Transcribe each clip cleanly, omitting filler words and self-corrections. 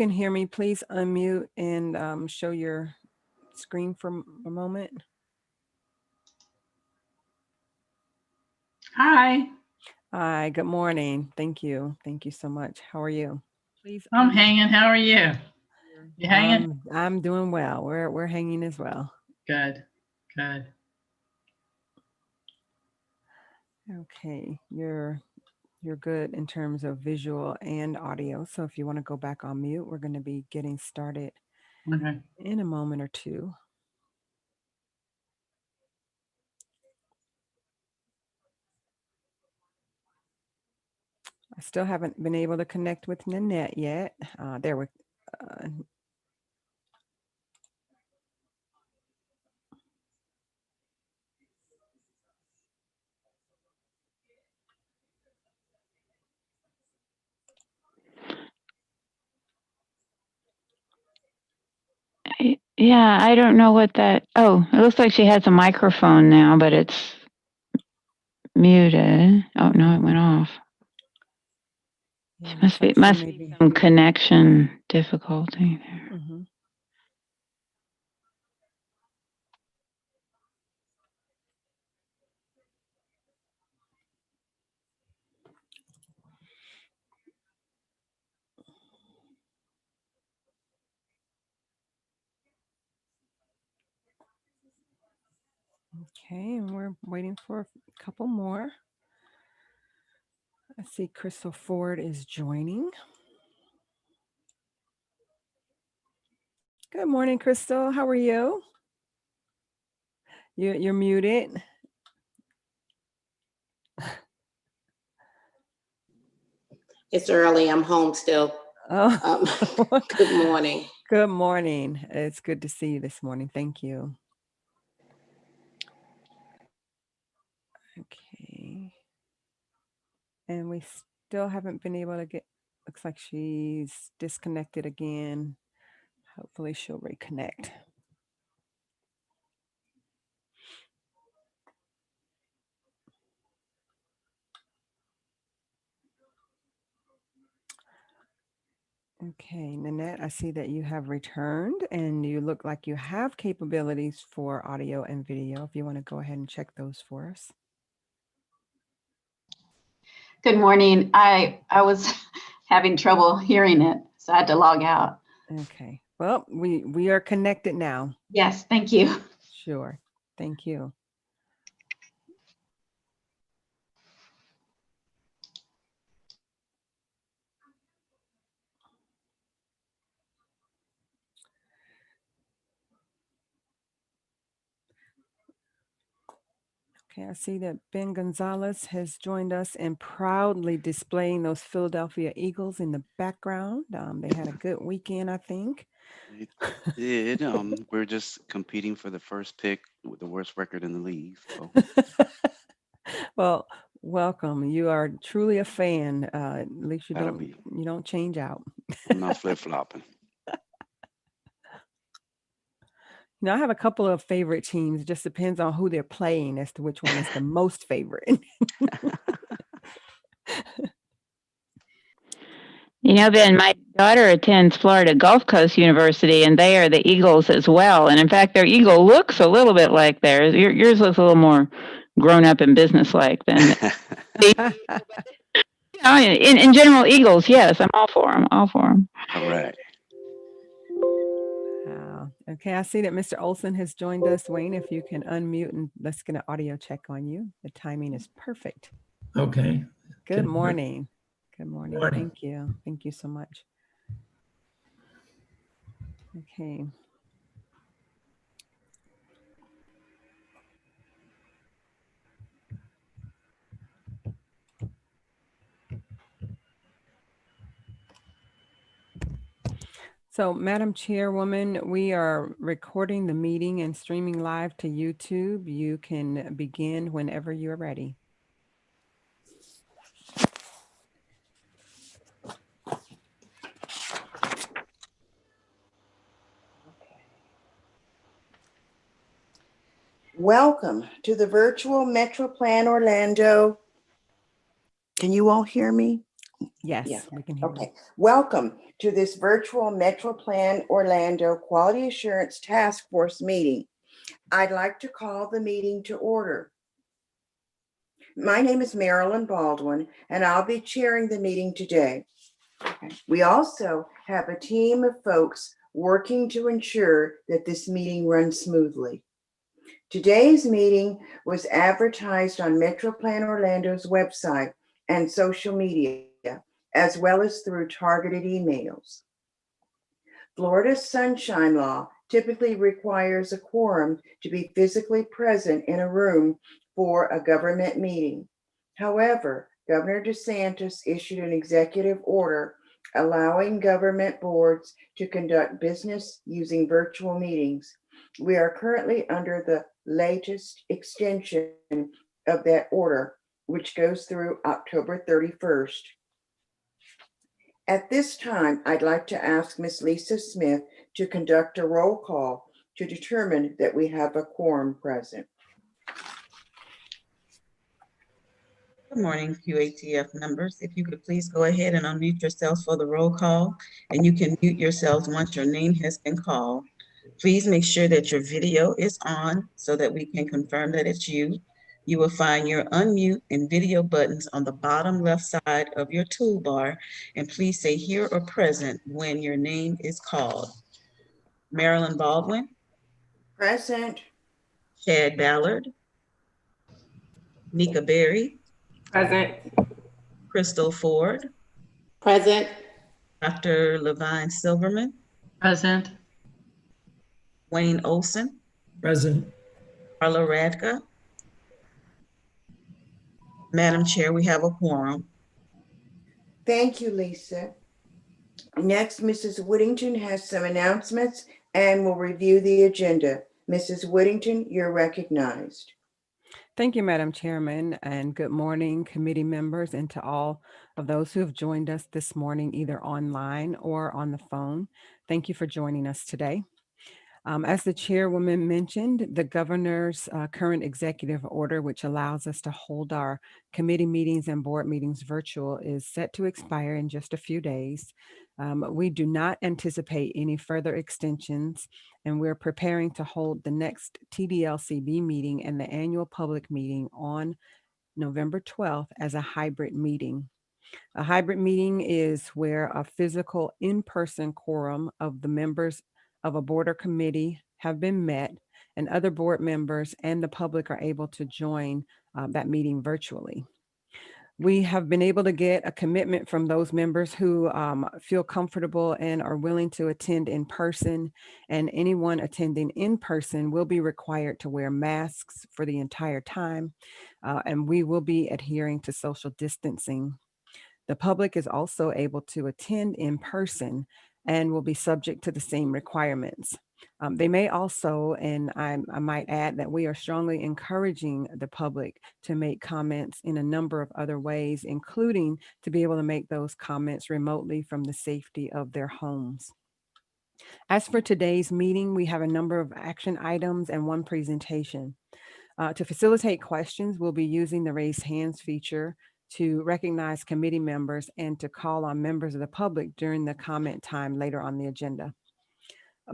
Can hear me, please unmute and show your screen for a moment. Hi. Hi, good morning. Thank you. Thank you so much. How are you? Please I'm hanging. How are you? You hanging? I'm doing well. We're hanging as well. Good. Good. Okay, you're good in terms of visual and audio. So if you want to go back on mute, we're going to be getting started Okay. in a moment or two. I still haven't been able to connect with Nanette yet. There we Yeah, I don't know what that. Oh, it looks like she has a microphone now, but it's muted. Oh no, it went off. Yeah, Must be some connection difficulty there. Mm-hmm. Okay, and we're waiting for a couple more. I see Crystal Ford is joining. Good morning, Crystal. How are you? You're muted. It's early. I'm home still. Oh, Good morning. Good morning. It's good to see you this morning. Thank you. Okay. And we still haven't been able to get, looks like she's disconnected again. Hopefully she'll reconnect. Okay, Nanette, I see that you have returned and you look like you have capabilities for audio and video. If you want to go ahead and check those for us. Good morning. I was having trouble hearing it, so I had to log out. Okay. Well, we are connected now. Yes, thank you. Sure. Thank you. Okay, I see that Ben Gonzalez has joined us and proudly displaying those Philadelphia Eagles in the background. They had a good weekend, I think. They did. We're just competing for the first pick with the worst record in the league. So. Well, welcome. You are truly a fan. At least you don't change out. I'm not flip-flopping. I have a couple of favorite teams. It just depends on who they're playing as to which one is the most favorite. Ben, my daughter attends Florida Gulf Coast University, and they are the Eagles as well. And in fact, their eagle looks a little bit like theirs. Yours looks a little more grown up and businesslike than. In general, Eagles, yes, I'm all for them. All for them. All right. Okay, I see that Mr. Olson has joined us. Wayne, if you can unmute and let's get an audio check on you. The timing is perfect. Okay. Good morning. Good morning. Thank you. Thank you so much. Okay. So, Madam Chairwoman, we are recording the meeting and streaming live to YouTube. You can begin whenever you're ready. Welcome to the virtual MetroPlan Orlando. Can you all hear me? Yes, Yeah. we can hear you. Okay. Welcome to this virtual MetroPlan Orlando Quality Assurance Task Force meeting. I'd like to call the meeting to order. My name is Marilyn Baldwin, and I'll be chairing the meeting today. We also have a team of folks working to ensure that this meeting runs smoothly. Today's meeting was advertised on MetroPlan Orlando's website and social media, as well as through targeted emails. Florida's Sunshine Law typically requires a quorum to be physically present in a room for a government meeting. However, Governor DeSantis issued an executive order allowing government boards to conduct business using virtual meetings. We are currently under the latest extension of that order, which goes through October 31st. At this time, I'd like to ask Ms. Lisa Smith to conduct a roll call to determine that we have a quorum present. Good morning, QATF members. If you could please go ahead and unmute yourselves for the roll call, and you can mute yourselves once your name has been called. Please make sure that your video is on so that we can confirm that it's you. You will find your unmute and video buttons on the bottom left side of your toolbar, and please say here or present when your name is called. Marilyn Baldwin, Present. Chad Ballard, Nika Berry, Present. Crystal Ford, Present. Dr. Levine Silverman, Present. Wayne Olson, Present. Carla Radka. Madam Chair, we have a quorum. Thank you, Lisa. Next, Mrs. Whittington has some announcements and will review the agenda. Mrs. Whittington, you're recognized. Thank you, Madam Chairman, and good morning, committee members, and to all of those who have joined us this morning, either online or on the phone. Thank you for joining us today. As the chairwoman mentioned, the governor's current executive order, which allows us to hold our committee meetings and board meetings virtual, is set to expire in just a few days. We do not anticipate any further extensions, and we're preparing to hold the next TDLCB meeting and the annual public meeting on November 12th as a hybrid meeting. A hybrid meeting is where a physical in-person quorum of the members of a board or committee have been met, and other board members and the public are able to join that meeting virtually. We have been able to get a commitment from those members who feel comfortable and are willing to attend in person, and anyone attending in person will be required to wear masks for the entire time, and we will be adhering to social distancing. The public is also able to attend in person and will be subject to the same requirements. They may also, and I might add that we are strongly encouraging the public to make comments in a number of other ways, including to be able to make those comments remotely from the safety of their homes. As for today's meeting, we have a number of action items and one presentation. To facilitate questions, we'll be using the raise hands feature to recognize committee members and to call on members of the public during the comment time later on the agenda.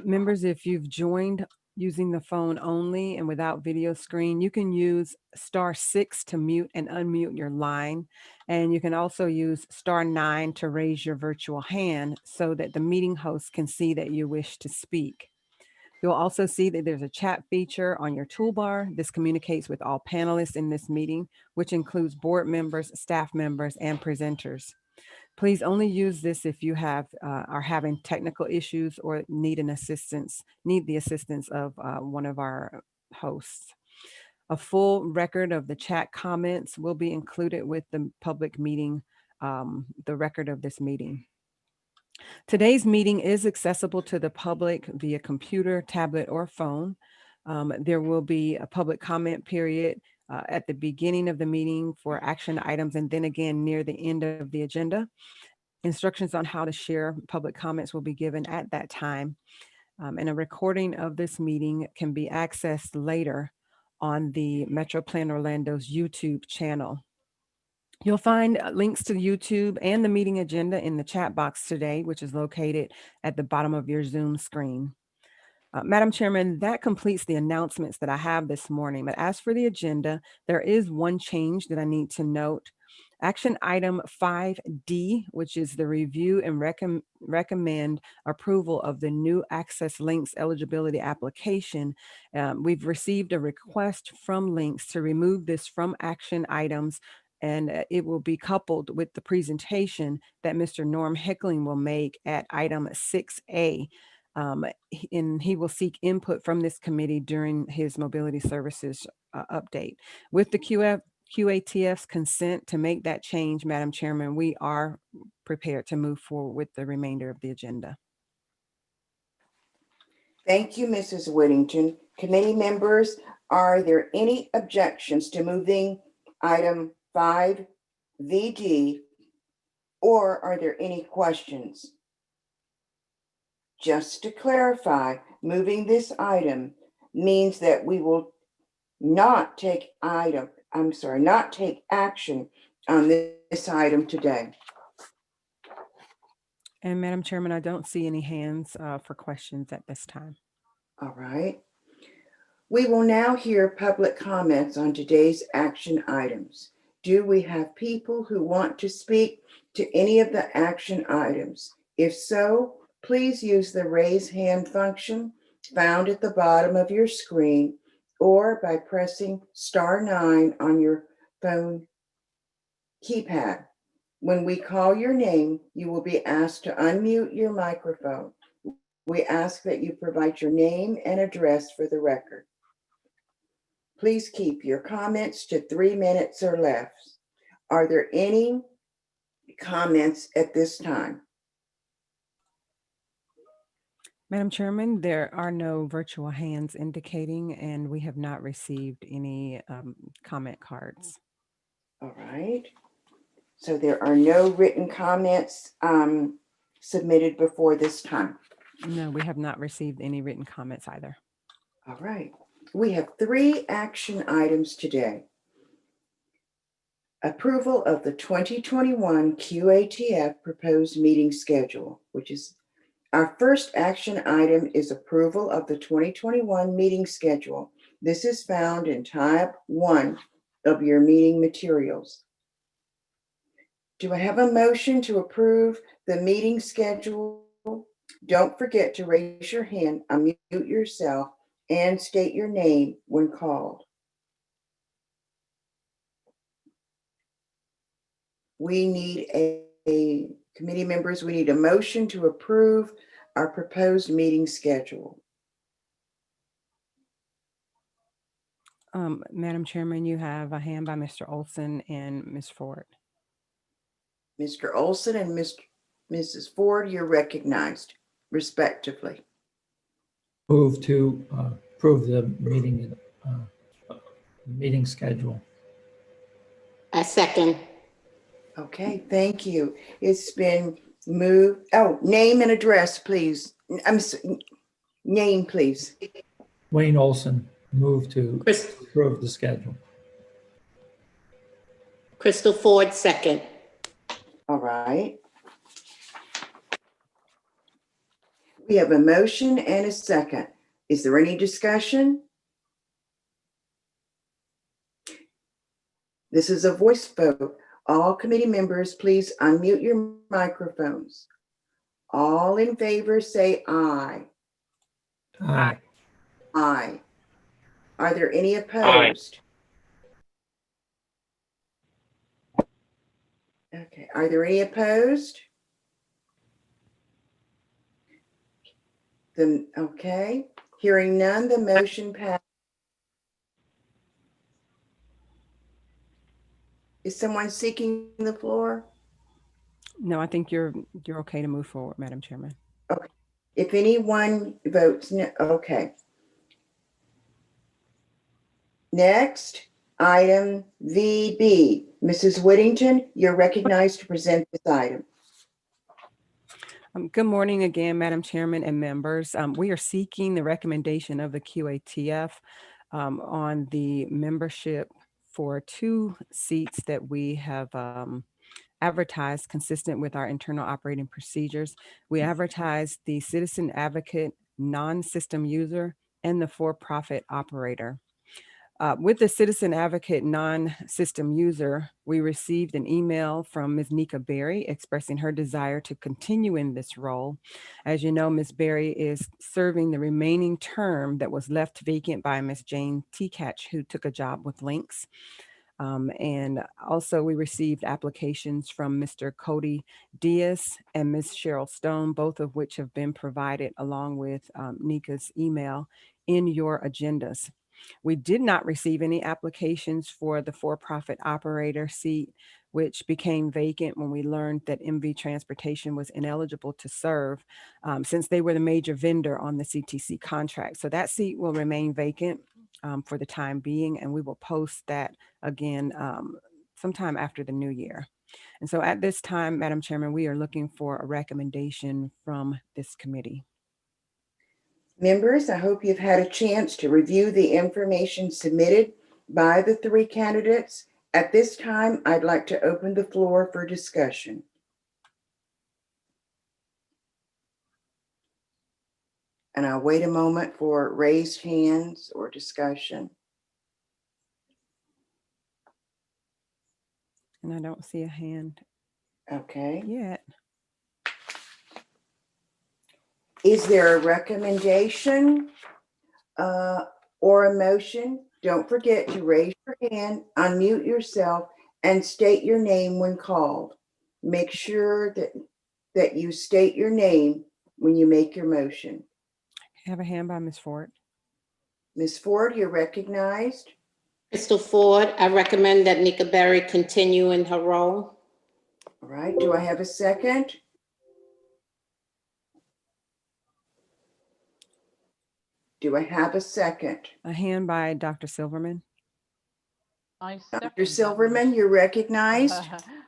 Members, if you've joined using the phone only and without video screen, you can use *6 to mute and unmute your line. And you can also use *9 to raise your virtual hand so that the meeting host can see that you wish to speak. You'll also see that there's a chat feature on your toolbar. This communicates with all panelists in this meeting, which includes board members, staff members, and presenters. Please only use this if you are having technical issues or need the assistance of one of our hosts. A full record of the chat comments will be included with the public meeting, the record of this meeting. Today's meeting is accessible to the public via computer, tablet, or phone. There will be a public comment period at the beginning of the meeting for action items, and then again near the end of the agenda. Instructions on how to share public comments will be given at that time. And a recording of this meeting can be accessed later on the MetroPlan Orlando's YouTube channel. You'll find links to YouTube and the meeting agenda in the chat box today, which is located at the bottom of your Zoom screen. Madam Chairman, that completes the announcements that I have this morning. But as for the agenda, there is one change that I need to note. Action item 5D, which is the review and recommend approval of the new Access Links eligibility application. We've received a request from Links to remove this from action items, and it will be coupled with the presentation that Mr. Norm Heckling will make at item 6A. And he will seek input from this committee during his mobility services update. With the QATF's consent to make that change, Madam Chairman, we are prepared to move forward with the remainder of the agenda. Thank you, Mrs. Whittington. Committee members, are there any objections to moving item 5VD, or are there any questions? Just to clarify, moving this item means that we will not take action on this item today. And Madam Chairman, I don't see any hands for questions at this time. All right. We will now hear public comments on today's action items. Do we have people who want to speak to any of the action items? If so, please use the raise hand function found at the bottom of your screen, or by pressing *9 on your phone keypad. When we call your name, you will be asked to unmute your microphone. We ask that you provide your name and address for the record. Please keep your comments to 3 minutes or less. Are there any comments at this time? Madam Chairman, there are no virtual hands indicating, and we have not received any comment cards. All right. So there are no written comments submitted before this time. No, we have not received any written comments either. All right. We have 3 action items today. Approval of the 2021 QATF proposed meeting schedule, which is our first action item is approval of the 2021 meeting schedule. This is found in tab 1 of your meeting materials. Do I have a motion to approve the meeting schedule? Don't forget to raise your hand, unmute yourself, and state your name when called. We need a committee members, we need a motion to approve our proposed meeting schedule. Madam Chairman, you have a hand by Mr. Olson and Ms. Ford. Mr. Olson and Mrs. Ford, you're recognized respectively. Move to approve the meeting schedule. I second. Okay, thank you. It's been moved. Oh, name and address, please. Name, please. Wayne Olson, move to Chris- approve the schedule. Crystal Ford, second. All right. We have a motion and a second. Is there any discussion? This is a voice vote. All committee members, please unmute your microphones. All in favor say aye. Aye. Aye. Are there any opposed? Okay, are there any opposed? Okay, hearing none, the motion passed. Is someone seeking the floor? No, I think you're okay to move forward, Madam Chairman. Okay, if anyone votes no, okay. Next, item VB. Mrs. Whittington, you're recognized to present this item. Good morning again, Madam Chairman and members. We are seeking the recommendation of the QATF on the membership for 2 seats that we have advertised consistent with our internal operating procedures. We advertised the citizen advocate, non-system user, and the for-profit operator. With the citizen advocate non-system user, we received an email from Ms. Nika Berry expressing her desire to continue in this role. As you know, Ms. Berry is serving the remaining term that was left vacant by Ms. Jane Tekach, who took a job with Links. And also we received applications from Mr. Cody Diaz and Ms. Cheryl Stone, both of which have been provided along with Nika's email in your agendas. We did not receive any applications for the for-profit operator seat, which became vacant when we learned that MV Transportation was ineligible to serve since they were the major vendor on the CTC contract. So that seat will remain vacant for the time being, and we will post that again sometime after the new year. And so at this time, Madam Chairman, we are looking for a recommendation from this committee. Members, I hope you've had a chance to review the information submitted by the 3 candidates. At this time, I'd like to open the floor for discussion. And I'll wait a moment for raised hands or discussion. And I don't see a hand Okay. yet. Is there a recommendation or a motion? Don't forget to raise your hand, unmute yourself, and state your name when called. Make sure that you state your name when you make your motion. I have a hand by Ms. Ford. Ms. Ford, you're recognized. Crystal Ford, I recommend that Nika Berry continue in her role. All right, do I have a second? Do I have a second? A hand by Dr. Silverman. I second Dr. that Silverman, motion. you're recognized.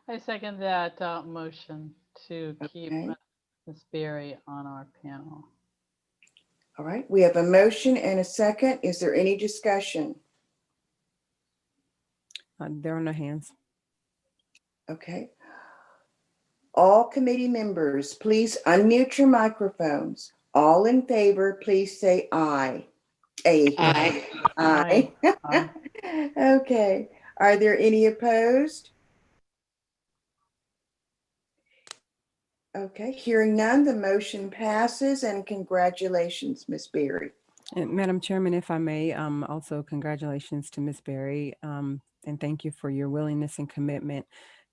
I second that motion to keep Okay. Ms. Berry on our panel. All right, we have a motion and a second. Is there any discussion? There are no hands. Okay. All committee members, please unmute your microphones. All in favor, please say aye. Aye. Aye. Aye. Aye. Okay. Are there any opposed? Okay, hearing none, the motion passes, and congratulations, Ms. Berry. And Madam Chairman, if I may, also congratulations to Ms. Berry, and thank you for your willingness and commitment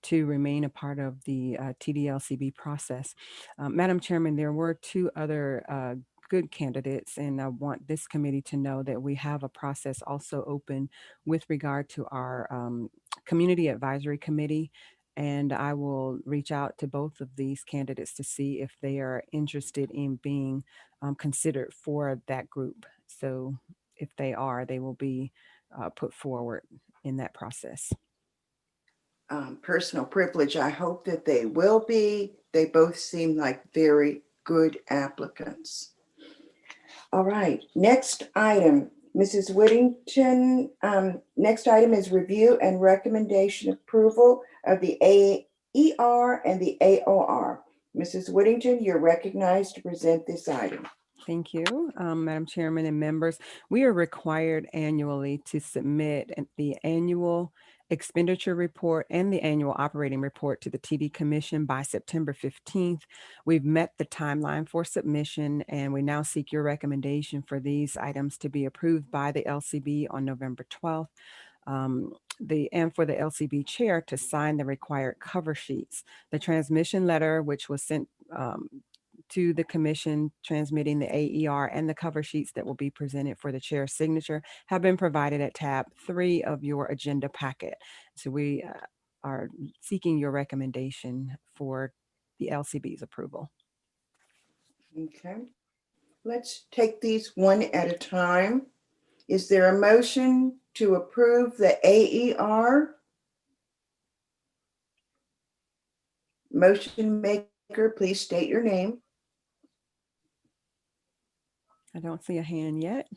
to remain a part of the TDLCB process. Madam Chairman, there were 2 other good candidates, and I want this committee to know that we have a process also open with regard to our Community Advisory Committee. And I will reach out to both of these candidates to see if they are interested in being considered for that group. So if they are, they will be put forward in that process. Personal privilege, I hope that they will be. They both seem like very good applicants. All right, next item, Mrs. Whittington. Next item is review and recommendation approval of the AER and the AOR. Mrs. Whittington, you're recognized to present this item. Thank you, Madam Chairman and members. We are required annually to submit the annual expenditure report and the annual operating report to the TD Commission by September 15th. We've met the timeline for submission, and we now seek your recommendation for these items to be approved by the LCB on November 12th. And for the LCB chair to sign the required cover sheets. The transmission letter, which was sent to the commission transmitting the AER and the cover sheets that will be presented for the chair's signature, have been provided at tab 3 of your agenda packet. So we are seeking your recommendation for the LCB's approval. Okay, let's take these one at a time. Is there a motion to approve the AER? Motion maker, please state your name. I don't see a hand yet.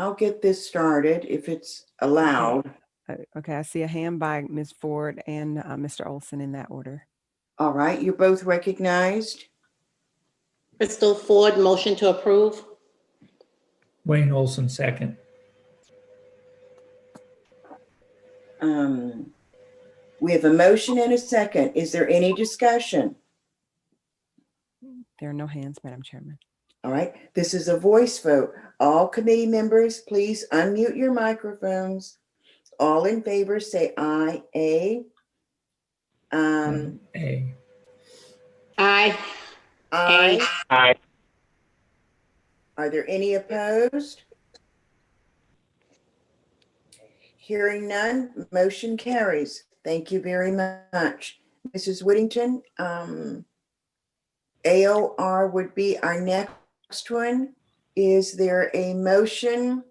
I'll get this started if it's allowed. Okay, I see a hand by Ms. Ford and Mr. Olson in that order. All right, you're both recognized. Crystal Ford, motion to approve. Wayne Olson, second. We have a motion and a second. Is there any discussion? There are no hands, Madam Chairman. All right, this is a voice vote. All committee members, please unmute your microphones. All in favor, say aye. A. Aye. Aye. Aye. Are there any opposed? Hearing none, motion carries. Thank you very much. Mrs. Whittington, AOR would be our next one. Is there a motion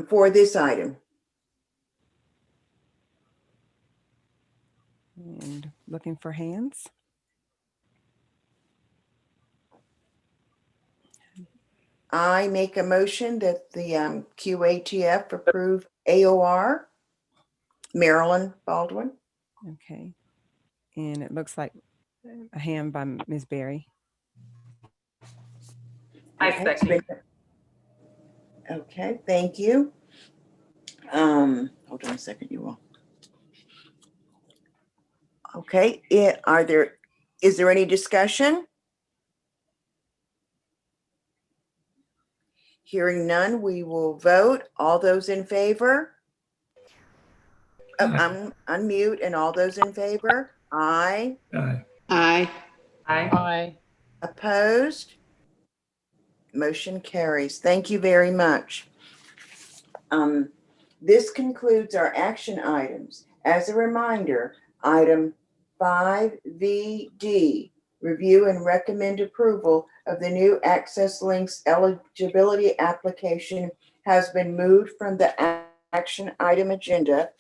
for this item? And looking for hands. I make a motion that the QATF approve AOR. Marilyn Baldwin. Okay. And it looks like a hand by Ms. Berry. I second. Okay, thank you. Hold on a second, you all. Okay, is there any discussion? Hearing none, we will vote. All those in favor? Unmute, and all those in favor? Aye. Aye. Aye. Aye. Aye. Opposed? Motion carries. Thank you very much. This concludes our action items. As a reminder, item 5VD, review and recommend approval of the new Access Links eligibility application, has been moved from the action item agenda.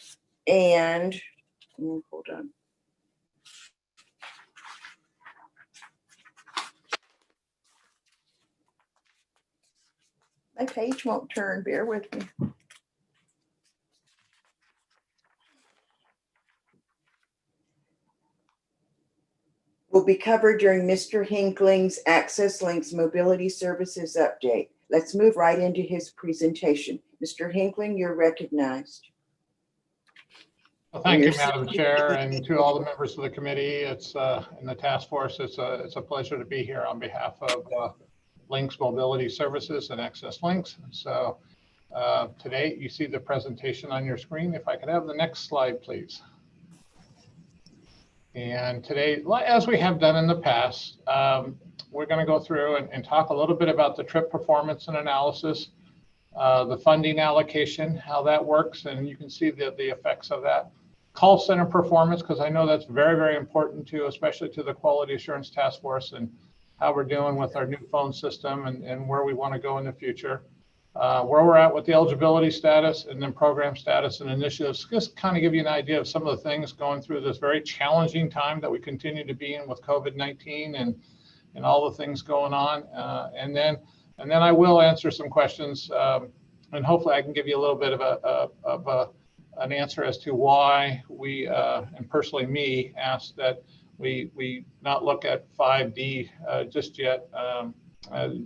And hold on. My page won't turn, bear with me. Will be covered during Mr. Hinkling's Access Links Mobility Services update. Let's move right into his presentation. Mr. Hinkling, you're recognized. Well, thank you, Madam Chair, and to all the members of the committee. It's in the task force. It's a pleasure to be here on behalf of Links Mobility Services and Access Links. So today you see the presentation on your screen. If I could have the next slide, please. And today, as we have done in the past, we're going to go through and talk a little bit about the trip performance and analysis, the funding allocation, how that works, and you can see the effects of that. Call center performance, because I know that's very, very important to, especially to the Quality Assurance Task Force, and how we're doing with our new phone system and where we want to go in the future. Where we're at with the eligibility status, and then program status and initiatives. Just kind of give you an idea of some of the things going through this very challenging time that we continue to be in with COVID-19 and all the things going on. And then I will answer some questions, and hopefully I can give you a little bit of an answer as to why we, and personally me, asked that we not look at 5D just yet.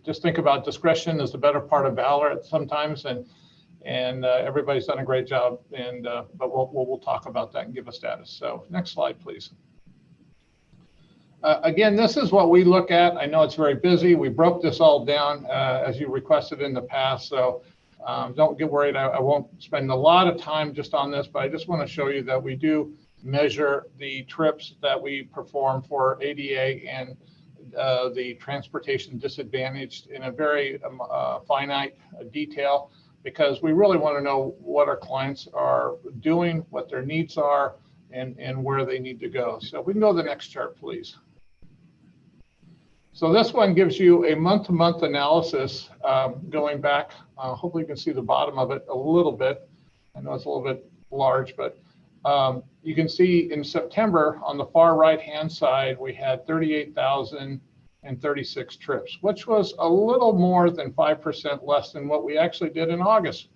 Just think about discretion is the better part of valor sometimes, and everybody's done a great job. And but we'll talk about that and give a status. So next slide, please. Again, this is what we look at. I know it's very busy. We broke this all down as you requested in the past. So don't get worried. I won't spend a lot of time just on this, but I just want to show you that we do measure the trips that we perform for ADA and the transportation disadvantaged in a very finite detail, because we really want to know what our clients are doing, what their needs are, and where they need to go. So we can go to the next chart, please. So this one gives you a month-to-month analysis going back. Hopefully you can see the bottom of it a little bit. I know it's a little bit large, but you can see in September on the far right-hand side, we had 38,000 236 trips, which was a little more than 5% less than what we actually did in August.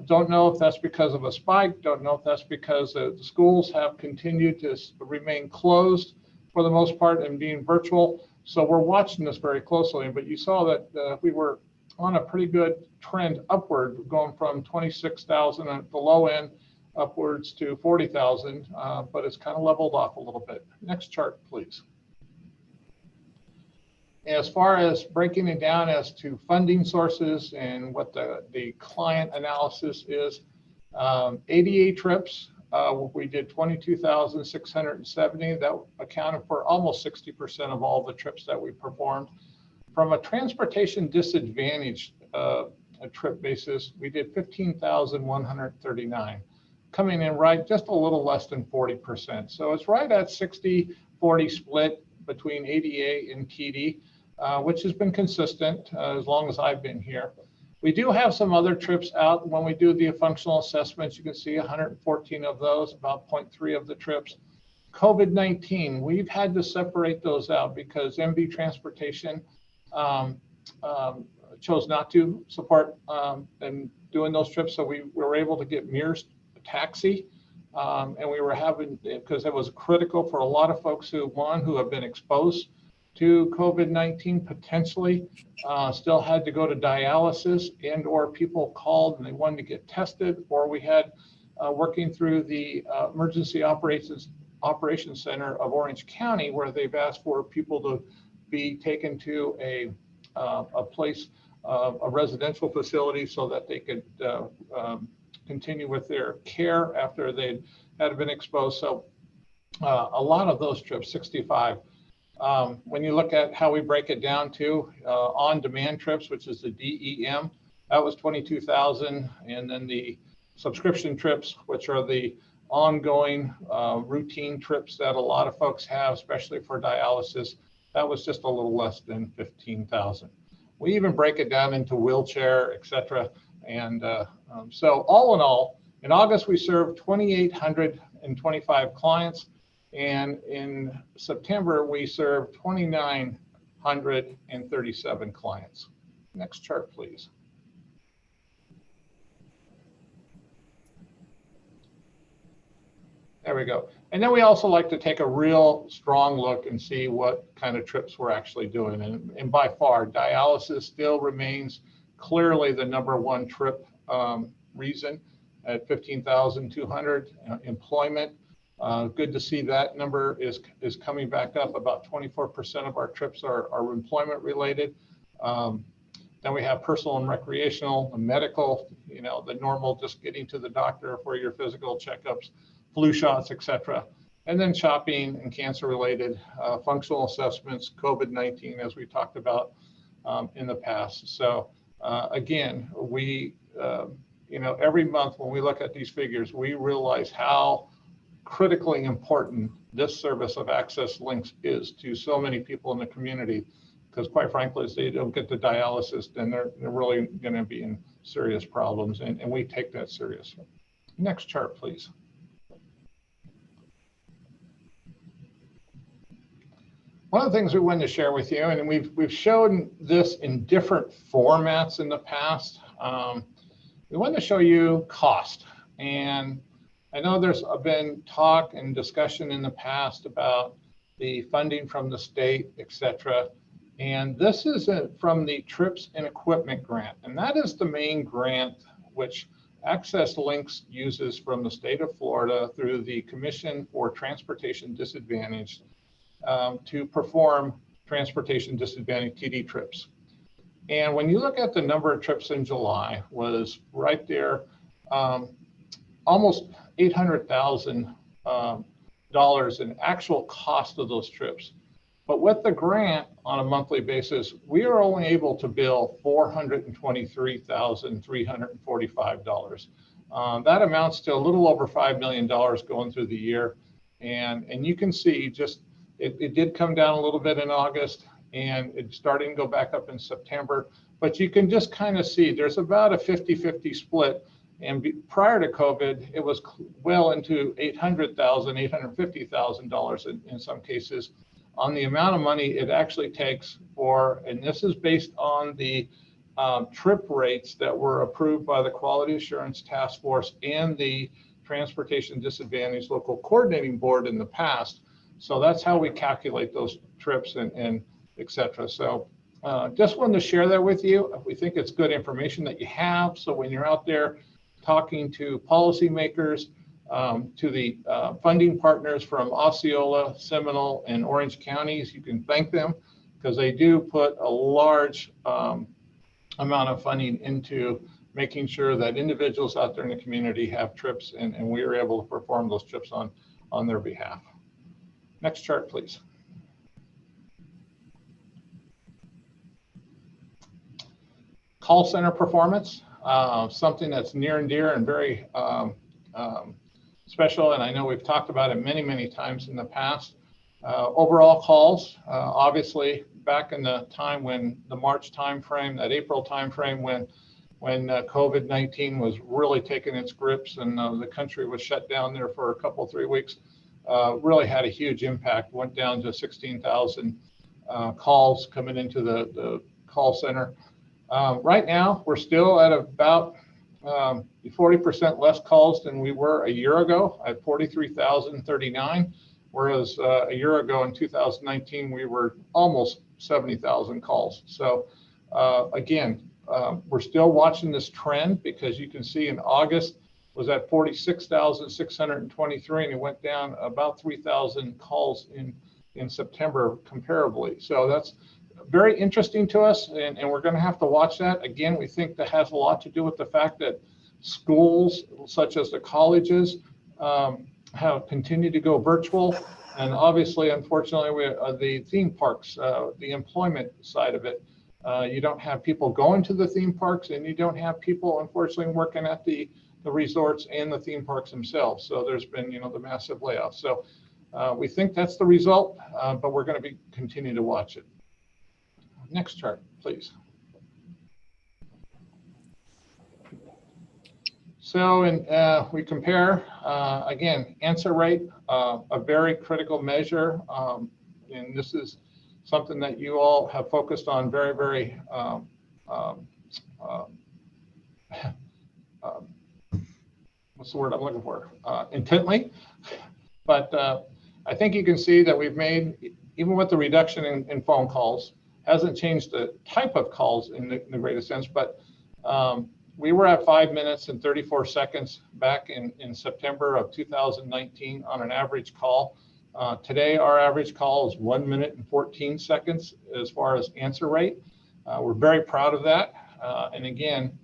Don't know if that's because of a spike, don't know if that's because the schools have continued to remain closed for the most part and being virtual. So we're watching this very closely, but you saw that we were on a pretty good trend upward, going from 26,000 at the low end upwards to 40,000, but it's kind of leveled off a little bit. Next chart, please. As far as breaking it down as to funding sources and what the client analysis is, 88 trips, we did 22,670. That accounted for almost 60% of all the trips that we performed. From a transportation disadvantaged trip basis, we did 15,139, coming in right just a little less than 40%. So it's right at 60-40 split between ADA and TD, which has been consistent as long as I've been here. We do have some other trips out. When we do the functional assessments, you can see 114 of those, about 0.3 of the trips. COVID-19, we've had to separate those out because MB Transportation chose not to support and doing those trips. So we were able to get Mears Taxi, and we were having, because it was critical for a lot of folks who have been exposed to COVID-19 potentially, still had to go to dialysis, and or people called and they wanted to get tested, or we had working through the Emergency Operations Center of Orange County, where they've asked for people to be taken to a place, a residential facility, so that they could continue with their care after they had been exposed. So a lot of those trips, 65. When you look at how we break it down to on-demand trips, which is the DEM, that was 22,000. And then the subscription trips, which are the ongoing routine trips that a lot of folks have, especially for dialysis, that was just a little less than 15,000. We even break it down into wheelchair, et cetera. And so all in all, in August, we served 2,825 clients. And in September, we served 2,937 clients. Next chart, please. There we go. And then we also like to take a real strong look and see what kind of trips we're actually doing. And by far, dialysis still remains clearly the #1 trip reason at 15,200. Employment. Good to see that number is coming back up. About 24% of our trips are employment related. Then we have personal and recreational, and medical, the normal, just getting to the doctor for your physical checkups, flu shots, etc. And then shopping and cancer related, functional assessments, COVID-19, as we talked about in the past. So again, we, every month when we look at these figures, we realize how critically important this service of Access Links is to so many people in the community, because quite frankly, if they don't get the dialysis, then they're really going to be in serious problems, and we take that seriously. Next chart, please. One of the things we wanted to share with you, and we've shown this in different formats in the past, we wanted to show you cost. And I know there's been talk and discussion in the past about the funding from the state, et cetera. And this is from the Trips and Equipment Grant. And that is the main grant which Access Links uses from the state of Florida through the Commission for Transportation Disadvantaged to perform transportation disadvantaged TD trips. And when you look at the number of trips in July, was right there, almost $800,000 in actual cost of those trips. But with the grant on a monthly basis, we are only able to bill $423,345. That amounts to a little over $5 million going through the year. And you can see just, it did come down a little bit in August, and it's starting to go back up in September. But you can just kind of see there's about a 50-50 split. And prior to COVID, it was well into $800,000, $850,000 in some cases on the amount of money it actually takes for, and this is based on the trip rates that were approved by the Quality Assurance Task Force and the Transportation Disadvantaged Local Coordinating Board in the past. So that's how we calculate those trips and et cetera. So just wanted to share that with you. We think it's good information that you have. So when you're out there talking to policymakers, to the funding partners from Osceola, Seminole, and Orange counties, you can thank them because they do put a large amount of funding into making sure that individuals out there in the community have trips, and we are able to perform those trips on their behalf. Next chart, please. Call center performance, something that's near and dear and very special, and I know we've talked about it many, many times in the past. Overall calls, obviously back in the time when the March timeframe, that April timeframe when COVID-19 was really taking its grips and the country was shut down there for a couple, 3 weeks, really had a huge impact. Went down to 16,000 calls coming into the call center. Right now, we're still at about 40% less calls than we were a year ago at 43,039, whereas a year ago in 2019, we were almost 70,000 calls. So again, we're still watching this trend because you can see in August was at 46,623 and it went down about 3,000 calls in September comparably. So that's very interesting to us, and we're going to have to watch that. Again, we think that has a lot to do with the fact that schools such as the colleges have continued to go virtual, and obviously, unfortunately, the theme parks, the employment side of it, you don't have people going to the theme parks, and you don't have people, unfortunately, working at the resorts and the theme parks themselves. So there's been, the massive layoffs. So we think that's the result, but we're going to continue to watch it. Next chart, please. So, we compare, again, answer rate, a very critical measure. And this is something that you all have focused on very, very, what's the word I'm looking for? Intently. But I think you can see that we've made, even with the reduction in phone calls, hasn't changed the type of calls in the greatest sense, but we were at 5 minutes and 34 seconds back in September of 2019 on an average call. Today, our average call is 1 minute and 14 seconds as far as answer rate. We're very proud of that. And again,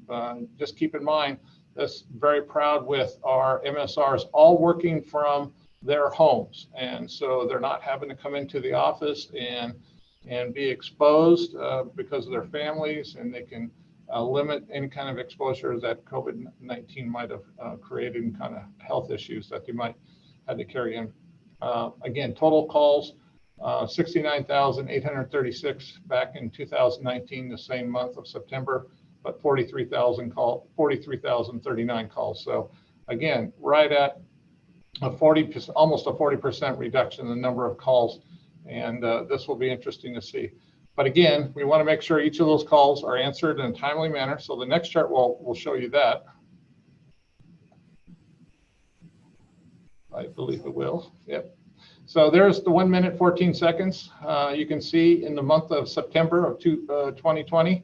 just keep in mind, this very proud with our MSRs all working from their homes. And so they're not having to come into the office and be exposed because of their families, and they can limit any kind of exposure that COVID-19 might have created and kind of health issues that they might have to carry in. Again, total calls, 69,836 back in 2019, the same month of September, but 43,039 calls. So again, right at a 40%, almost a 40% reduction in the number of calls. And this will be interesting to see. But again, we want to make sure each of those calls are answered in a timely manner. So the next chart will show you that. I believe it will. Yep. So there's the 1 minute, 14 seconds. You can see in the month of September of 2020,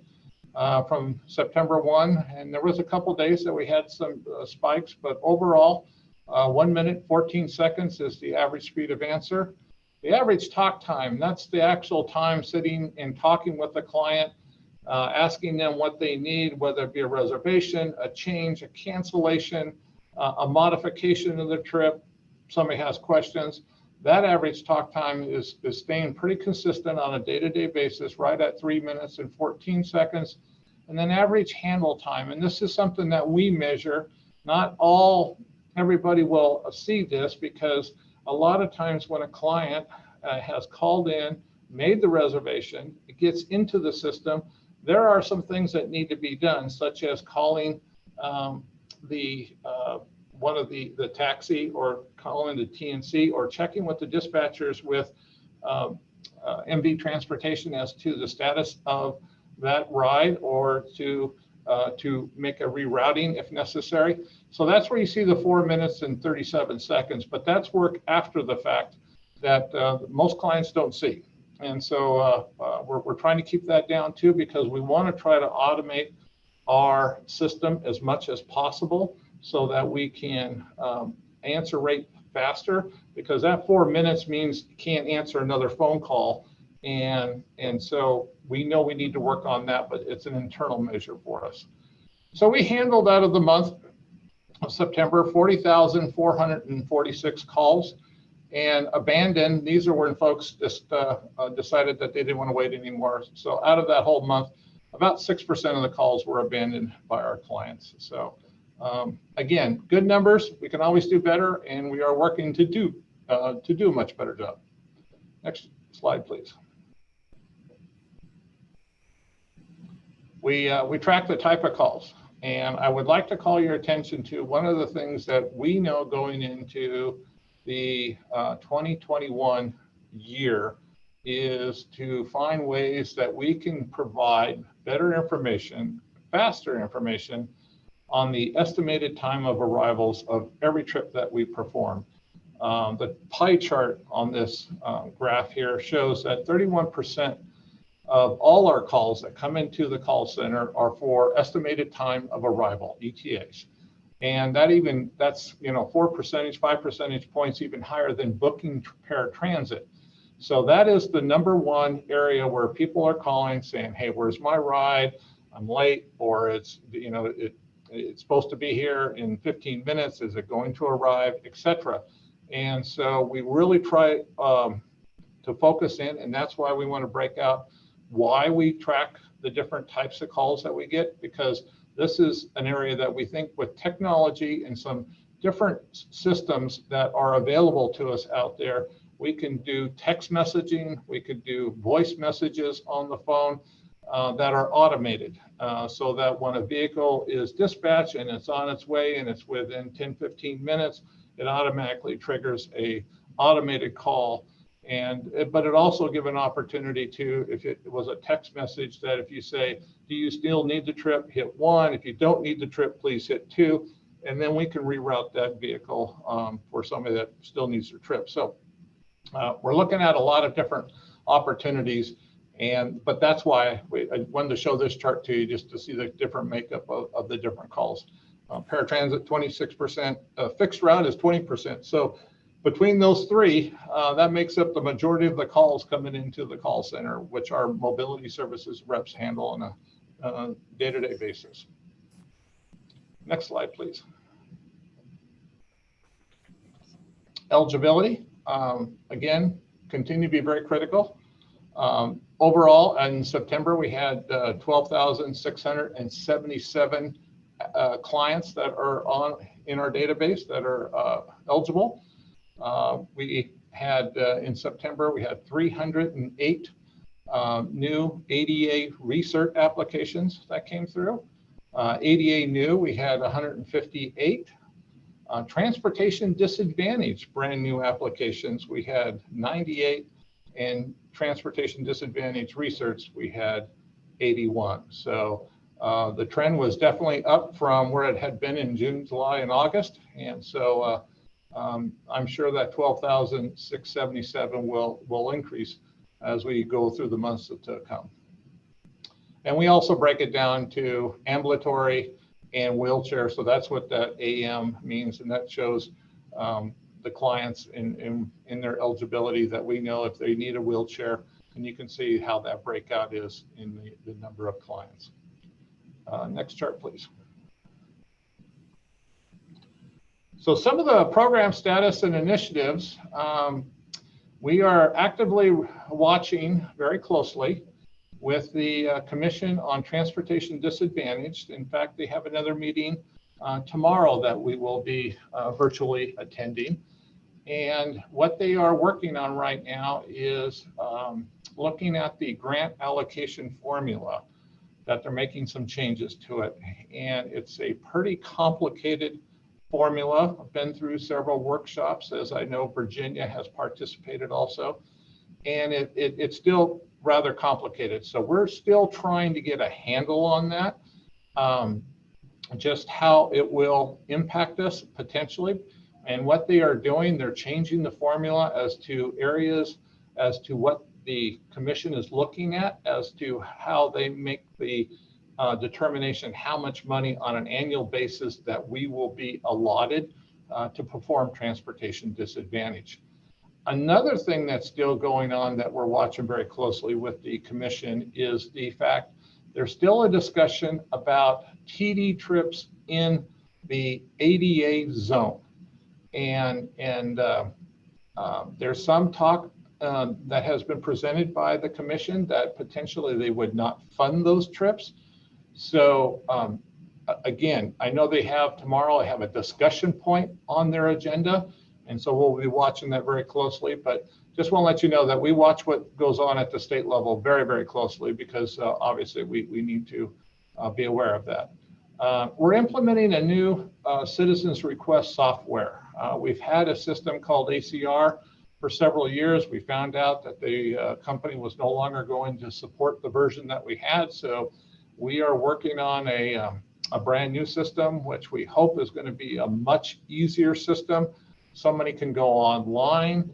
from September 1, and there was a couple days that we had some spikes, but overall, 1 minute, 14 seconds is the average speed of answer. The average talk time, that's the actual time sitting and talking with the client, asking them what they need, whether it be a reservation, a change, a cancellation, a modification of the trip, somebody has questions. That average talk time is staying pretty consistent on a day-to-day basis, right at 3 minutes and 14 seconds. And then average handle time, and this is something that we measure. Not everybody will see this, because a lot of times when a client has called in, made the reservation, it gets into the system, there are some things that need to be done, such as calling one of the taxi, or calling the TNC, or checking with the dispatchers with MV Transportation as to the status of that ride, or to make a rerouting if necessary. So that's where you see the 4 minutes and 37 seconds, but that's work after the fact that most clients don't see. And so we're trying to keep that down too, because we want to try to automate our system as much as possible so that we can answer rate faster, because that 4 minutes means you can't answer another phone call. And so we know we need to work on that, but it's an internal measure for us. So we handled out of the month of September 40,446 calls, and abandoned. These are when folks just decided that they didn't want to wait anymore. So out of that whole month, about 6% of the calls were abandoned by our clients. So again, good numbers. We can always do better, and we are working to do a much better job. Next slide, please. We track the type of calls, and I would like to call your attention to one of the things that we know going into the 2021 year is to find ways that we can provide better information, faster information on the estimated time of arrivals of every trip that we perform. The pie chart on this graph here shows that 31% of all our calls that come into the call center are for estimated time of arrival, ETAs. And that's 5 percentage points even higher than booking paratransit. So that is the number one area where people are calling saying, hey, where's my ride? I'm late, or it's supposed to be here in 15 minutes. Is it going to arrive, etc. And so we really try to focus in, and that's why we want to break out why we track the different types of calls that we get, because this is an area that we think with technology and some different systems that are available to us out there, we can do text messaging, we could do voice messages on the phone that are automated, so that when a vehicle is dispatched and it's on its way and it's within 10-15 minutes, it automatically triggers a automated call. But it also give an opportunity to, if it was a text message, that if you say, do you still need the trip, hit 1. If you don't need the trip, please hit 2. And then we can reroute that vehicle for somebody that still needs their trip. So we're looking at a lot of different opportunities, but that's why I wanted to show this chart to you, just to see the different makeup of the different calls. Paratransit 26%, fixed route is 20%. So between those three, that makes up the majority of the calls coming into the call center, which our mobility services reps handle on a day-to-day basis. Next slide, please. Eligibility, again, continue to be very critical. Overall, in September, we had 12,677 clients that are in our database that are eligible. We had in September, we had 308 new ADA research applications that came through. ADA new, we had 158. Transportation disadvantage brand new applications, we had 98, and transportation disadvantage research, we had 81. So the trend was definitely up from where it had been in June, July, and August. And so I'm sure that 12,677 will increase as we go through the months to come. And we also break it down to ambulatory and wheelchair. So that's what that AM means, and that shows the clients in their eligibility that we know if they need a wheelchair, and you can see how that breakout is in the number of clients. Next chart, please. So some of the program status and initiatives, we are actively watching very closely with the Commission on Transportation Disadvantaged. In fact, they have another meeting tomorrow that we will be virtually attending. And what they are working on right now is looking at the grant allocation formula, that they're making some changes to it. And it's a pretty complicated formula. I've been through several workshops, as I know Virginia has participated also. and it's still rather complicated. So we're still trying to get a handle on that, just how it will impact us potentially. And what they are doing, they're changing the formula as to areas, as to what the commission is looking at, as to how they make the determination how much money on an annual basis that we will be allotted to perform transportation disadvantage. Another thing that's still going on that we're watching very closely with the commission is the fact there's still a discussion about TD trips in the ADA zone. And there's some talk that has been presented by the commission that potentially they would not fund those trips. So again, I know they have tomorrow, I have a discussion point on their agenda. And so we'll be watching that very closely, but just want to let you know that we watch what goes on at the state level very, very closely, because obviously we need to be aware of that. We're implementing a new citizens request software. We've had a system called ACR for several years. We found out that the company was no longer going to support the version that we had. So we are working on a brand new system, which we hope is going to be a much easier system. Somebody can go online,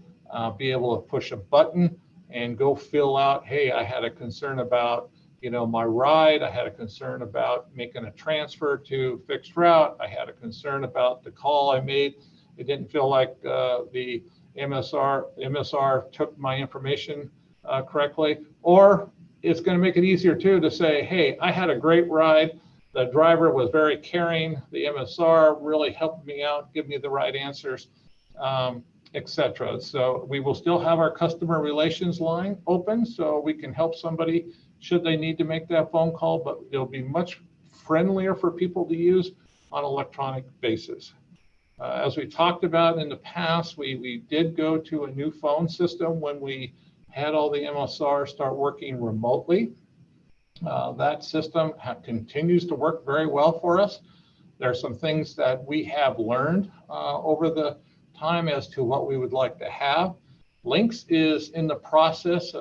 be able to push a button and go fill out, hey, I had a concern about, my ride. I had a concern about making a transfer to fixed route. I had a concern about the call I made. It didn't feel like the MSR took my information correctly. Or it's going to make it easier too to say, hey, I had a great ride. The driver was very caring. The MSR really helped me out, give me the right answers, etc. So we will still have our customer relations line open so we can help somebody should they need to make that phone call, but it'll be much friendlier for people to use on an electronic basis. As we talked about in the past, we did go to a new phone system when we had all the MSR start working remotely. That system continues to work very well for us. There are some things that we have learned over the time as to what we would like to have. Lynx is in the process,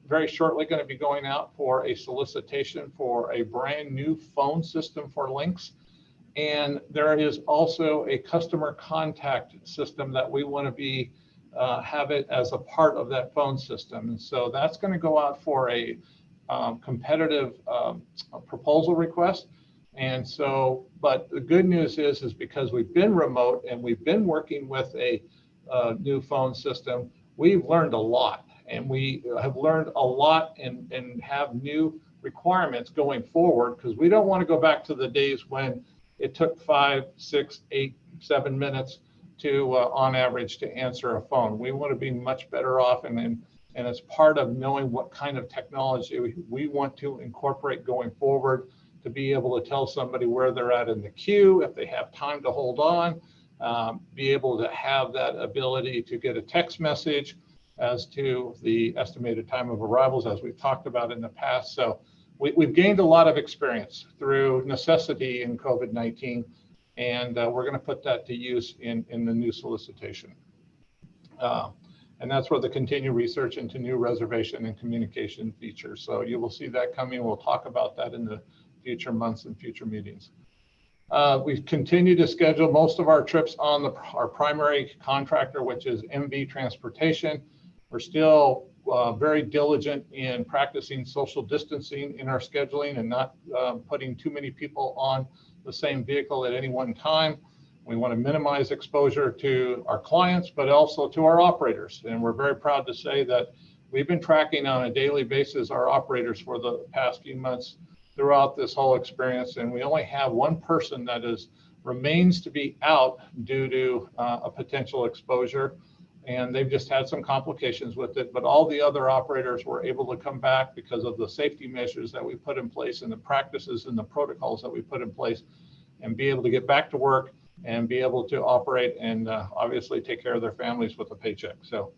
very shortly going to be going out for a solicitation for a brand new phone system for Lynx. And there is also a customer contact system that we want to be have it as a part of that phone system. And so that's going to go out for a competitive proposal request. And so, but the good news is because we've been remote and we've been working with a new phone system, we've learned a lot, and we have learned a lot and have new requirements going forward, because we don't want to go back to the days when it took 5, 6, 8, 7 minutes to, on average, to answer a phone. We want to be much better off, and as part of knowing what kind of technology we want to incorporate going forward, to be able to tell somebody where they're at in the queue, if they have time to hold on, be able to have that ability to get a text message as to the estimated time of arrivals, as we've talked about in the past. So we've gained a lot of experience through necessity in COVID-19, and we're going to put that to use in the new solicitation. And that's where the continued research into new reservation and communication features. So you will see that coming. We'll talk about that in the future months and future meetings. We've continued to schedule most of our trips on our primary contractor, which is MV Transportation. We're still very diligent in practicing social distancing in our scheduling and not putting too many people on the same vehicle at any one time. We want to minimize exposure to our clients, but also to our operators. And we're very proud to say that we've been tracking on a daily basis our operators for the past few months throughout this whole experience. And we only have one person that remains to be out due to a potential exposure. And they've just had some complications with it. But all the other operators were able to come back because of the safety measures that we put in place and the practices and the protocols that we put in place, and be able to get back to work and be able to operate and obviously take care of their families with a paycheck. So,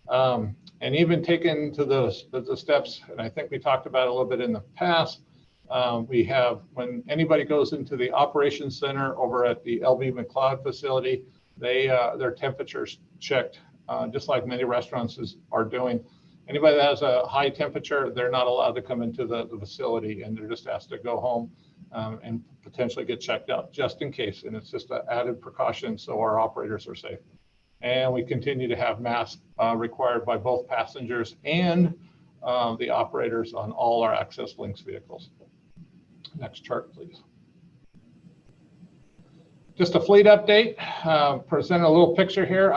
and even taken to the steps, and I think we talked about it a little bit in the past, we have, when anybody goes into the operations center over at the LB McLeod facility, their temperatures checked, just like many restaurants are doing. Anybody that has a high temperature, they're not allowed to come into the facility, and they're just asked to go home and potentially get checked out just in case. And it's just an added precaution so our operators are safe. And we continue to have masks required by both passengers and the operators on all our Access Links vehicles. Next chart, please. Just a fleet update, present a little picture here.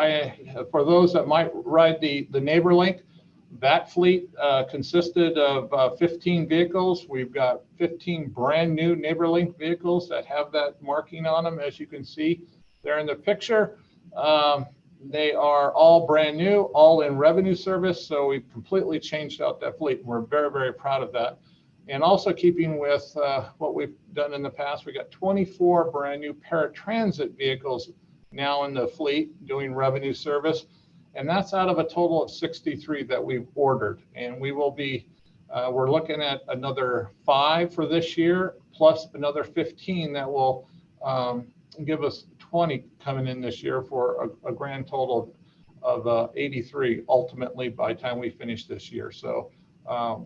For those that might ride the NeighborLink, that fleet consisted of 15 vehicles. We've got 15 brand new NeighborLink vehicles that have that marking on them, as you can see there in the picture. They are all brand new, all in revenue service. So we've completely changed out that fleet. We're very, very proud of that. And also keeping with what we've done in the past, we got 24 brand new paratransit vehicles now in the fleet doing revenue service. And that's out of a total of 63 that we've ordered. And we will be, we're looking at another 5 for this year, plus another 15 that will give us 20 coming in this year for a grand total of 83 ultimately by the time we finish this year. So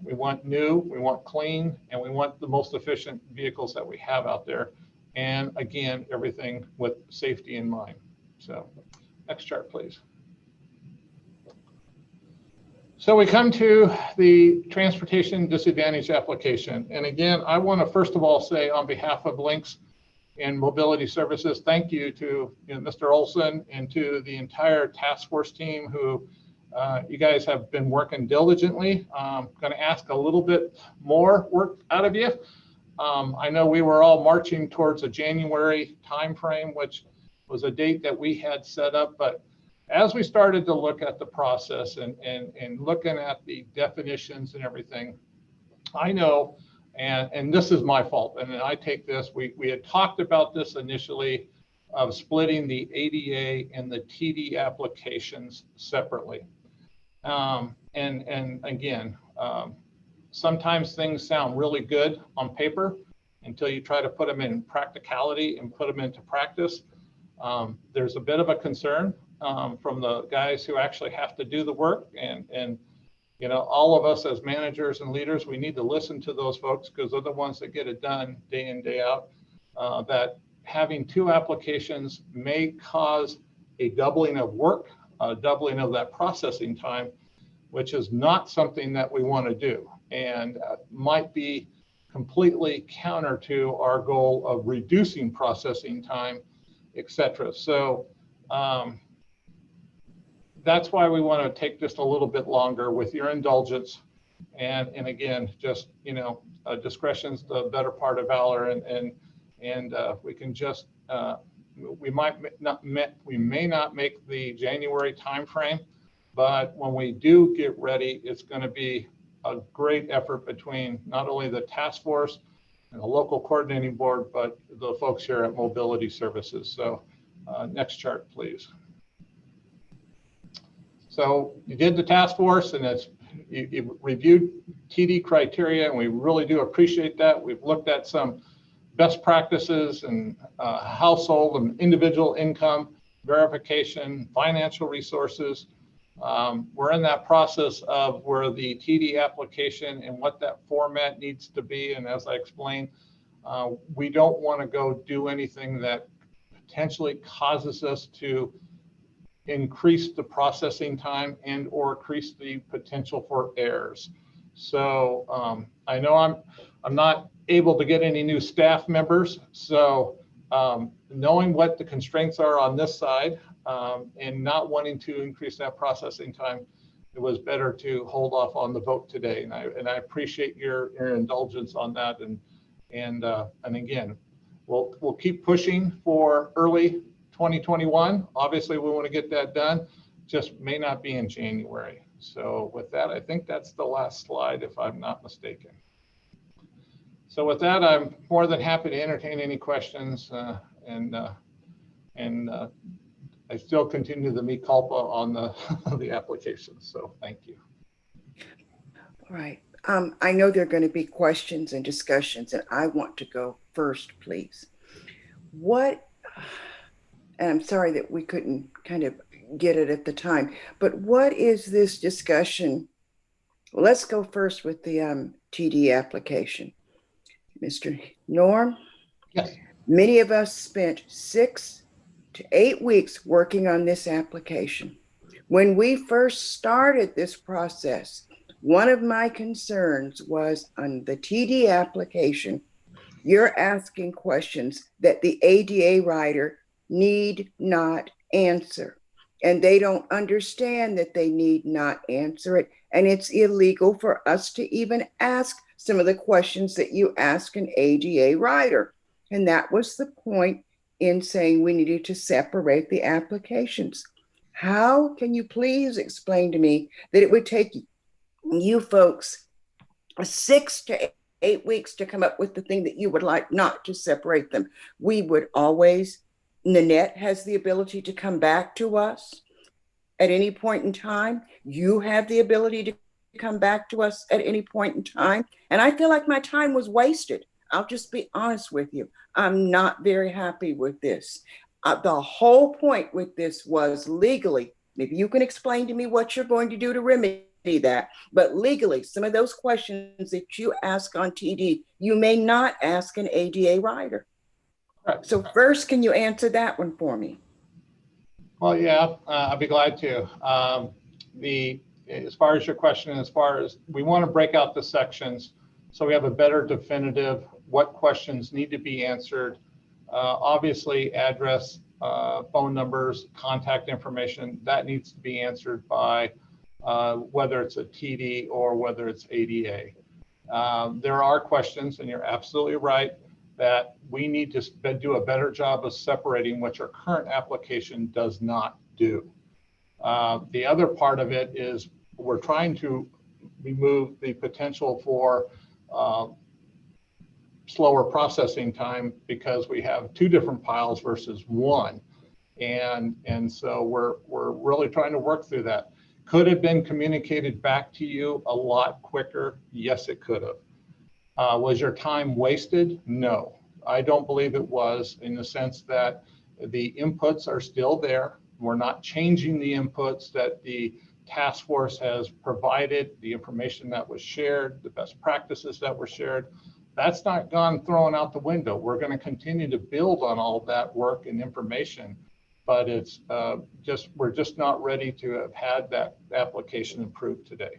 we want new, we want clean, and we want the most efficient vehicles that we have out there. And again, everything with safety in mind. So next chart, please. So we come to the transportation disadvantage application. And again, I want to first of all say on behalf of Links and Mobility Services, thank you to Mr. Olson and to the entire task force team who you guys have been working diligently. I'm going to ask a little bit more work out of you. I know we were all marching towards a January timeframe, which was a date that we had set up, but as we started to look at the process and looking at the definitions and everything, I know, and this is my fault, and I take this, we had talked about this initially of splitting the ADA and the TD applications separately. And again, sometimes things sound really good on paper until you try to put them in practicality and put them into practice. There's a bit of a concern from the guys who actually have to do the work, and all of us as managers and leaders, we need to listen to those folks because they're the ones that get it done day in, day out. That having 2 applications may cause a doubling of work, a doubling of that processing time, which is not something that we want to do, and might be completely counter to our goal of reducing processing time, etc. So that's why we want to take just a little bit longer with your indulgence. And again, just, discretion's the better part of valor, and we can just, we may not make the January timeframe, but when we do get ready, it's going to be a great effort between not only the task force and the local coordinating board, but the folks here at Mobility Services. So next chart, please. So you did the task force, and you reviewed TD criteria, and we really do appreciate that. We've looked at some best practices and household and individual income verification, financial resources. We're in that process of where the TD application and what that format needs to be. And as I explained, we don't want to go do anything that potentially causes us to increase the processing time and or increase the potential for errors. So I know I'm not able to get any new staff members. So knowing what the constraints are on this side and not wanting to increase that processing time, it was better to hold off on the vote today. And I appreciate your indulgence on that. And again, we'll keep pushing for early 2021. Obviously, we want to get that done, just may not be in January. So with that, I think that's the last slide, if I'm not mistaken. So with that, I'm more than happy to entertain any questions, and I still continue the mea culpa on the application. So thank you. All right. I know there are going to be questions and discussions, and I want to go first, please. And I'm sorry that we couldn't kind of get it at the time, but what is this discussion Well, let's go first with the TD application. Mr. Norm? Yes. Many of us spent 6 to 8 weeks working on this application. When we first started this process, one of my concerns was on the TD application, you're asking questions that the ADA writer need not answer. And they don't understand that they need not answer it. And it's illegal for us to even ask some of the questions that you ask an ADA writer. And that was the point in saying we needed to separate the applications. How can you please explain to me that it would take you folks 6 to 8 weeks to come up with the thing that you would like, not to separate them? We would always, Nanette has the ability to come back to us at any point in time. You have the ability to come back to us at any point in time. And I feel like my time was wasted. I'll just be honest with you. I'm not very happy with this. The whole point with this was legally, maybe you can explain to me what you're going to do to remedy that, but legally, some of those questions that you ask on TD, you may not ask an ADA writer. Correct. So first, can you answer that one for me? Well, yeah, I'll be glad to. As far as your question, as far as we want to break out the sections so we have a better definitive what questions need to be answered. Obviously, address, phone numbers, contact information, that needs to be answered by whether it's a TD or whether it's ADA. There are questions, and you're absolutely right, that we need to do a better job of separating, which our current application does not do. The other part of it is we're trying to remove the potential for slower processing time because we have 2 different piles versus 1. And so we're really trying to work through that. Could have been communicated back to you a lot quicker? Yes, it could have. Was your time wasted? No, I don't believe it was, in the sense that the inputs are still there. We're not changing the inputs that the task force has provided, the information that was shared, the best practices that were shared. That's not gone thrown out the window. We're going to continue to build on all of that work and information, but it's we're just not ready to have had that application approved today.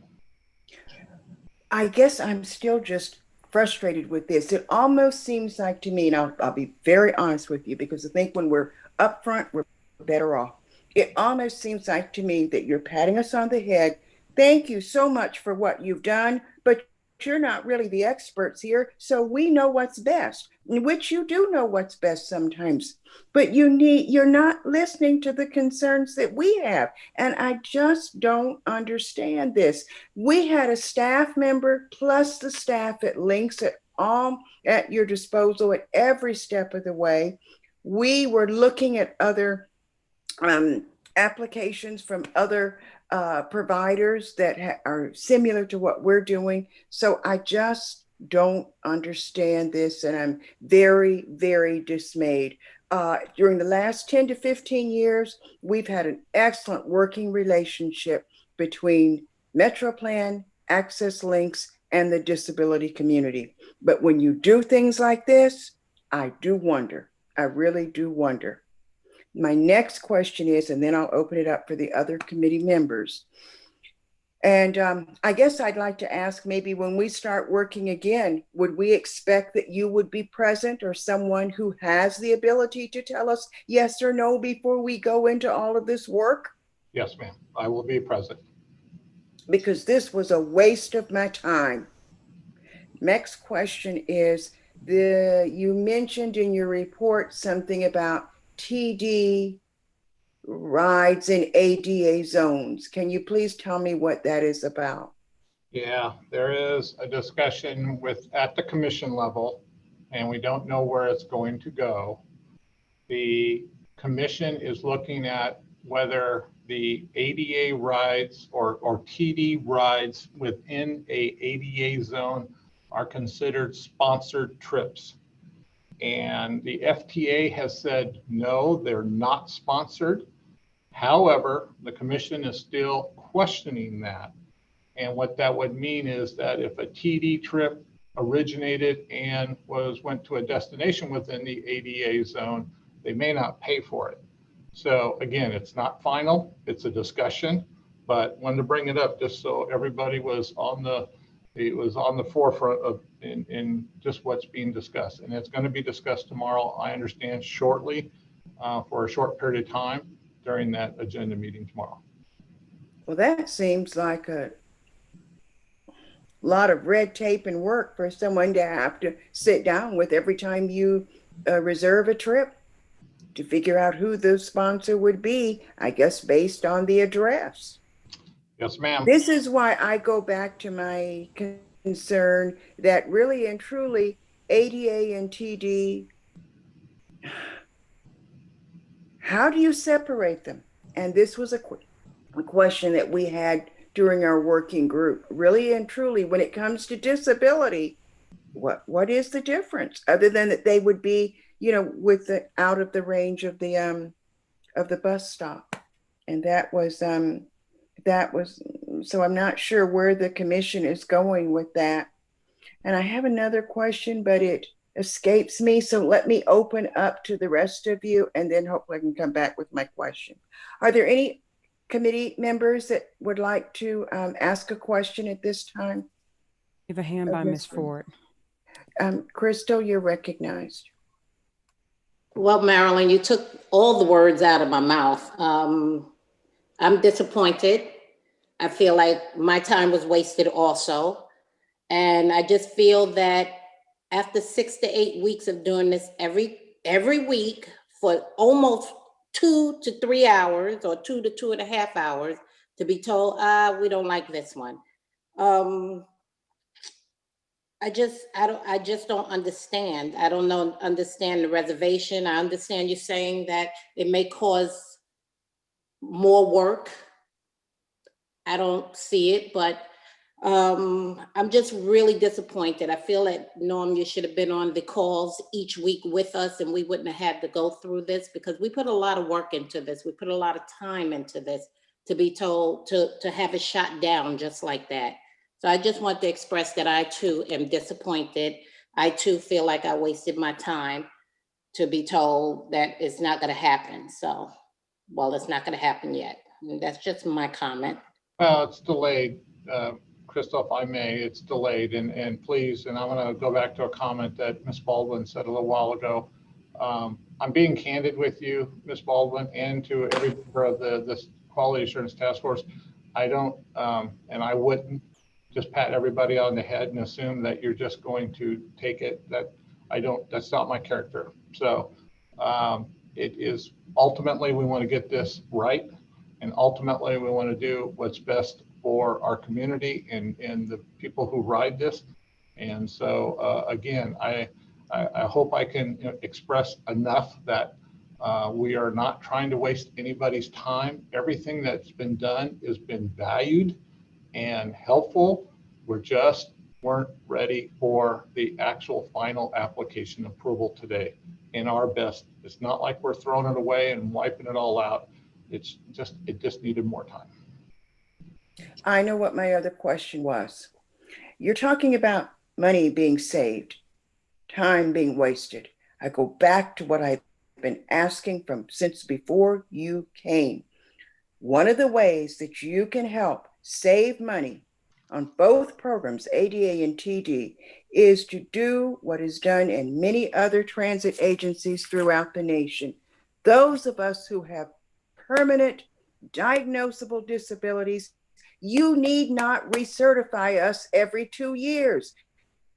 I guess I'm still just frustrated with this. It almost seems like to me, and I'll be very honest with you, because I think when we're upfront, we're better off. It almost seems like to me that you're patting us on the head. Thank you so much for what you've done, but you're not really the experts here, so we know what's best, which you do know what's best sometimes, but you're not listening to the concerns that we have. And I just don't understand this. We had a staff member plus the staff at Links at your disposal at every step of the way. We were looking at other applications from other providers that are similar to what we're doing. So I just don't understand this, and I'm very, very dismayed. During the last 10 to 15 years, we've had an excellent working relationship between MetroPlan, Access Links, and the disability community. But when you do things like this, I do wonder. I really do wonder. My next question is, and then I'll open it up for the other committee members. And I guess I'd like to ask, maybe when we start working again, would we expect that you would be present, or someone who has the ability to tell us yes or no before we go into all of this work? Yes, ma'am, I will be present. Because this was a waste of my time. Next question is, you mentioned in your report something about TD rides in ADA zones. Can you please tell me what that is about? Yeah, there is a discussion at the commission level, and we don't know where it's going to go. The commission is looking at whether the ADA rides or TD rides within a ADA zone are considered sponsored trips. And the FTA has said, no, they're not sponsored. However, the commission is still questioning that. And what that would mean is that if a TD trip originated and went to a destination within the ADA zone, they may not pay for it. So again, it's not final, it's a discussion, but wanted to bring it up just so everybody was on the forefront of in just what's being discussed. And it's going to be discussed tomorrow, I understand, shortly, for a short period of time during that agenda meeting tomorrow. Well, that seems like a lot of red tape and work for someone to have to sit down with every time you reserve a trip to figure out who the sponsor would be, I guess, based on the address. Yes, ma'am. This is why I go back to my concern that really and truly ADA and TD, how do you separate them? And this was a question that we had during our working group. Really and truly, when it comes to disability, what is the difference other than that they would be, with the out of the range of the bus stop? And that was so I'm not sure where the commission is going with that. And I have another question, but it escapes me. So let me open up to the rest of you, and then hopefully I can come back with my question. Are there any committee members that would like to ask a question at this time? You have a hand by Ms. Ford. Crystal, you're recognized. Well, Marilyn, you took all the words out of my mouth. I'm disappointed. I feel like my time was wasted also. And I just feel that after 6 to 8 weeks of doing this every week for almost 2 to 3 hours or 2 to 2.5 hours, to be told, we don't like this one. I just don't understand. I don't understand the reservation. I understand you saying that it may cause more work. I don't see it, but I'm just really disappointed. I feel that, Norm, you should have been on the calls each week with us, and we wouldn't have had to go through this, because we put a lot of work into this. We put a lot of time into this to be told to have it shot down just like that. So I just want to express that I too am disappointed. I too feel like I wasted my time to be told that it's not going to happen. So, well, it's not going to happen yet. And that's just my comment. Well, it's delayed. Crystal, if I may, it's delayed, and please, and I'm going to go back to a comment that Ms. Baldwin said a little while ago. I'm being candid with you, Ms. Baldwin, and to every member of this Quality Assurance Task Force. I don't, and I wouldn't just pat everybody on the head and assume that you're just going to take it. That's not my character. So it is, ultimately, we want to get this right. And ultimately, we want to do what's best for our community and the people who ride this. And so, again, I hope I can express enough that we are not trying to waste anybody's time. Everything that's been done has been valued and helpful. We're just weren't ready for the actual final application approval today. In our best, it's not like we're throwing it away and wiping it all out. It just needed more time. I know what my other question was. You're talking about money being saved, time being wasted. I go back to what I've been asking since before you came. One of the ways that you can help save money on both programs, ADA and TD, is to do what is done in many other transit agencies throughout the nation. Those of us who have permanent diagnosable disabilities, you need not recertify us every 2 years.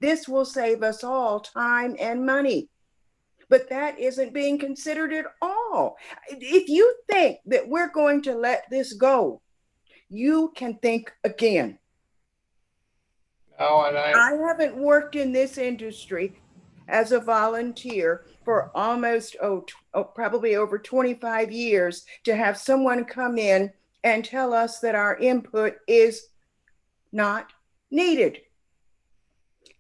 This will save us all time and money. But that isn't being considered at all. If you think that we're going to let this go, you can think again. No, and I haven't worked in this industry as a volunteer for almost, probably over 25 years to have someone come in and tell us that our input is not needed.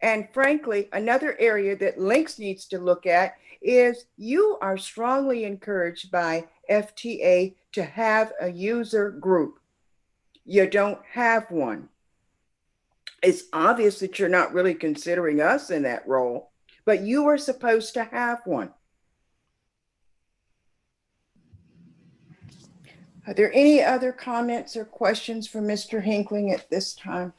And frankly, another area that Lynx needs to look at is you are strongly encouraged by FTA to have a user group. You don't have one. It's obvious that you're not really considering us in that role, but you were supposed to have one. Are there any other comments or questions for Mr. Hinkling at this time?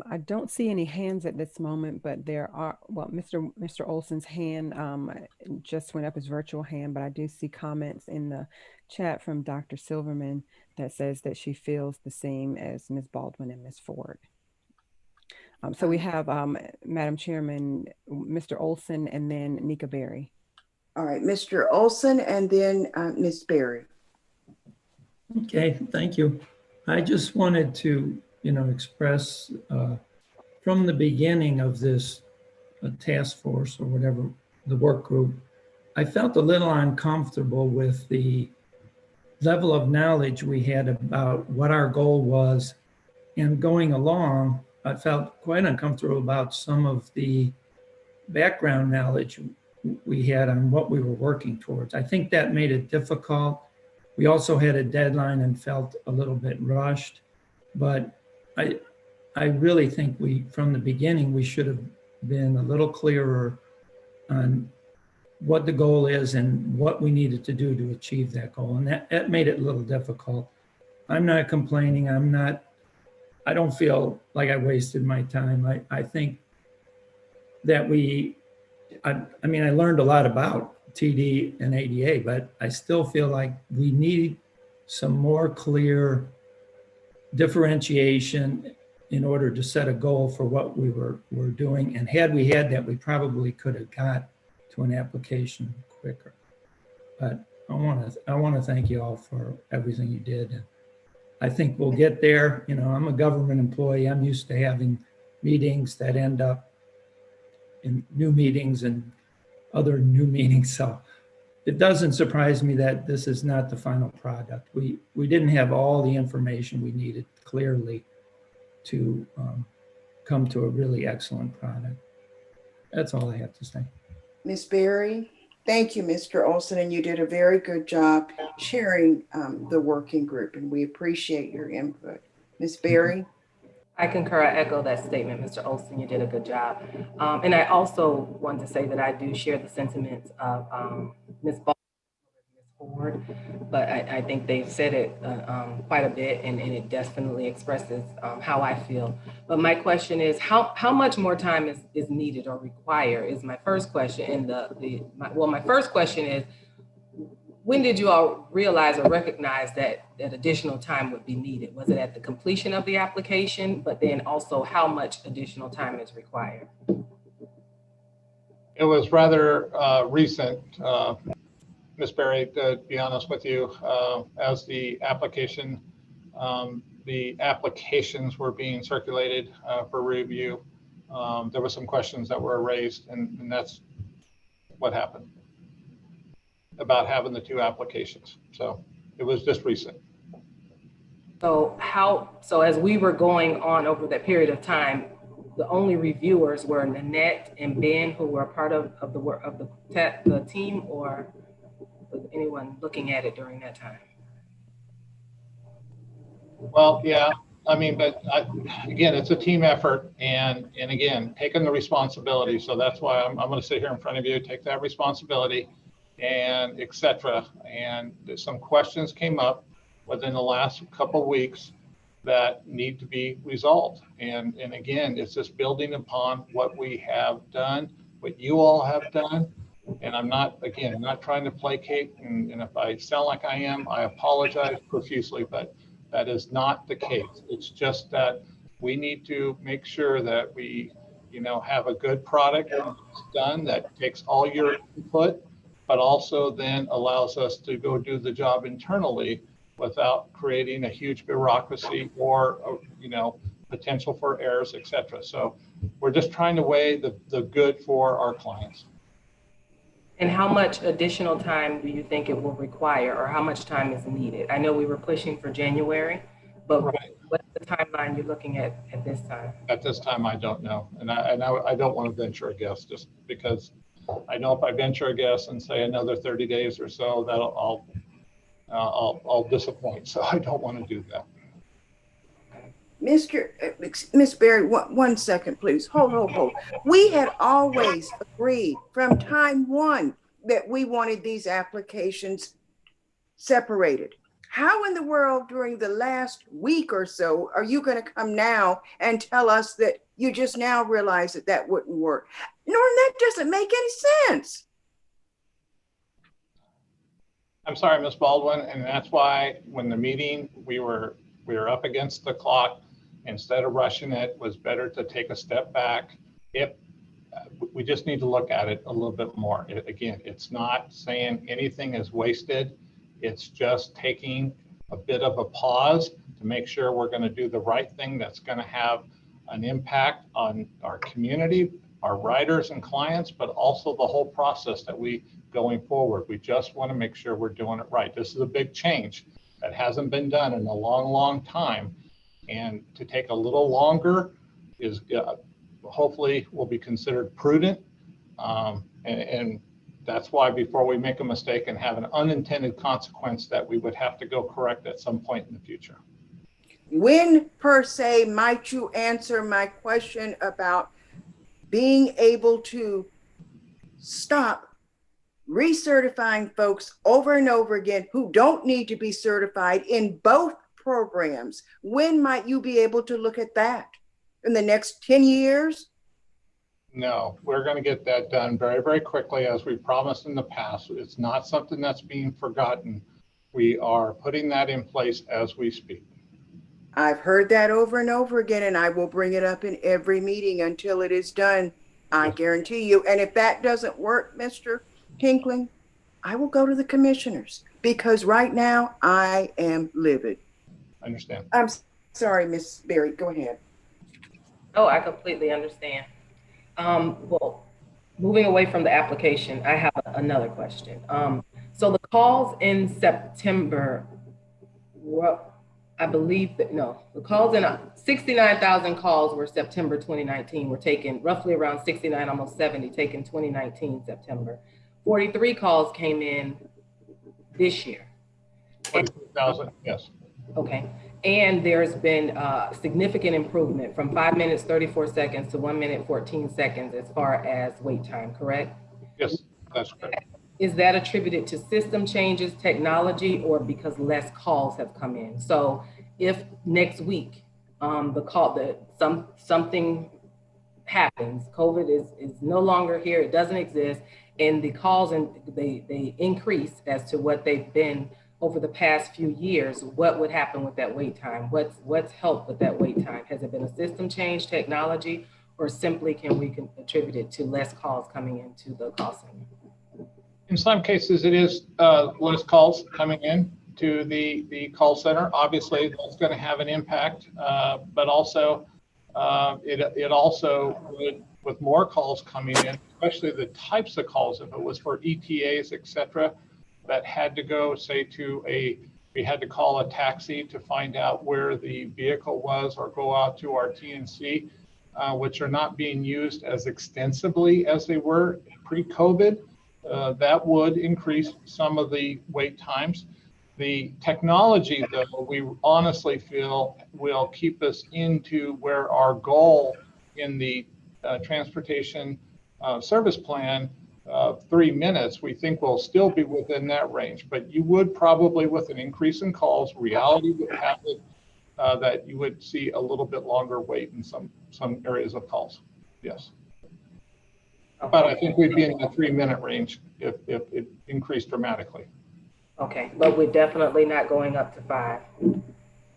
I don't see any hands at this moment, but there are, well, Mr. Olson's hand just went up, his virtual hand, but I do see comments in the chat from Dr. Silverman that says that she feels the same as Ms. Baldwin and Ms. Ford. So we have, Madam Chairman, Mr. Olson and then Nika Berry. All right, Mr. Olson and then Ms. Berry. Okay, thank you. I just wanted to, express from the beginning of this task force or whatever, the work group, I felt a little uncomfortable with the level of knowledge we had about what our goal was. And going along, I felt quite uncomfortable about some of the background knowledge we had on what we were working towards. I think that made it difficult. We also had a deadline and felt a little bit rushed, but I really think from the beginning, we should have been a little clearer on what the goal is and what we needed to do to achieve that goal. And that made it a little difficult. I'm not complaining. I don't feel like I wasted my time. I think that I learned a lot about TD and ADA, but I still feel like we need some more clear differentiation in order to set a goal for what we were doing. And had we had that, we probably could have got to an application quicker. But I want to thank you all for everything you did. And I think we'll get there. I'm a government employee. I'm used to having meetings that end up in new meetings and other new meetings. So it doesn't surprise me that this is not the final product. We didn't have all the information we needed clearly to come to a really excellent product. That's all I have to say. Ms. Berry, thank you, Mr. Olson, and you did a very good job chairing the working group, and we appreciate your input. Ms. Berry? I concur. I echo that statement, Mr. Olson. You did a good job. And I also want to say that I do share the sentiments of Ms. Baldwin and Ms. Ford, but I think they've said it quite a bit, and it definitely expresses how I feel. But my question is, how much more time is needed or required is my first question. And my first question is, when did you all realize or recognize that additional time would be needed? Was it at the completion of the application, but then also how much additional time is required? It was rather recent, Ms. Berry, to be honest with you, as the applications were being circulated for review. There were some questions that were raised, and that's what happened about having the two applications. So it was just recent. So as we were going on over that period of time, the only reviewers were Nanette and Ben, who were part of the team, or was anyone looking at it during that time? Well, yeah, but again, it's a team effort, and again, taking the responsibility. So that's why I'm going to sit here in front of you, take that responsibility, and et cetera. And some questions came up within the last couple of weeks that need to be resolved. And again, it's just building upon what we have done, what you all have done. And I'm not trying to placate. And if I sound like I am, I apologize profusely, but that is not the case. It's just that we need to make sure that we, have a good product done that takes all your input, but also then allows us to go do the job internally without creating a huge bureaucracy or, potential for errors, et cetera. So we're just trying to weigh the good for our clients. And how much additional time do you think it will require, or how much time is needed? I know we were pushing for January, but right. What's the timeline you're looking at this time? At this time, I don't know. And I don't want to venture a guess, just because I know if I venture a guess and say another 30 days or so, I'll disappoint. So I don't want to do that. Miss Berry, one second, please. Hold. We had always agreed from time one that we wanted these applications separated. How in the world during the last week or so are you going to come now and tell us that you just now realize that that wouldn't work? Norm, that doesn't make any sense. I'm sorry, Ms. Baldwin, and that's why when the meeting, we were up against the clock. Instead of rushing it, was better to take a step back. We just need to look at it a little bit more. Again, it's not saying anything is wasted. It's just taking a bit of a pause to make sure we're going to do the right thing that's going to have an impact on our community, our riders and clients, but also the whole process that we going forward. We just want to make sure we're doing it right. This is a big change that hasn't been done in a long time. And to take a little longer is hopefully will be considered prudent. And that's why before we make a mistake and have an unintended consequence that we would have to go correct at some point in the future. When, per se, might you answer my question about being able to stop recertifying folks over and over again who don't need to be certified in both programs? When might you be able to look at that? In the next 10 years? No, we're going to get that done very quickly, as we promised in the past. It's not something that's being forgotten. We are putting that in place as we speak. I've heard that over and over again, and I will bring it up in every meeting until it is done. I guarantee you. And if that doesn't work, Mr. Tinkling, I will go to the commissioners, because right now I am livid. I understand. I'm sorry, Miss Berry, go ahead. Oh, I completely understand. Well, moving away from the application, I have another question. So the calls in September, well, I believe that, no, the calls in 69,000 calls were September 2019, were taken roughly around 69, almost 70, taken 2019 September. 43 calls came in this year. 43,000, yes. Okay. And there's been significant improvement from 5 minutes, 34 seconds to 1 minute, 14 seconds as far as wait time, correct? Yes, that's correct. Is that attributed to system changes, technology, or because less calls have come in? So if next week something happens, COVID is no longer here, it doesn't exist, and the calls and they increase as to what they've been over the past few years, what would happen with that wait time? What's helped with that wait time? Has it been a system change, technology, or simply can we attribute it to less calls coming into the call center? In some cases, it is less calls coming in to the call center. Obviously, that's going to have an impact, but also it also would, with more calls coming in, especially the types of calls, if it was for ETAs, et cetera, that had to go, say, we had to call a taxi to find out where the vehicle was, or go out to our TNC, which are not being used as extensively as they were pre-COVID. That would increase some of the wait times. The technology, though, we honestly feel will keep us into where our goal in the transportation service plan of 3 minutes, we think will still be within that range. But you would probably, with an increase in calls, reality would have it that you would see a little bit longer wait in some areas of calls. Yes. But I think we'd be in the 3 minute range if it increased dramatically. Okay, but we're definitely not going up to 5.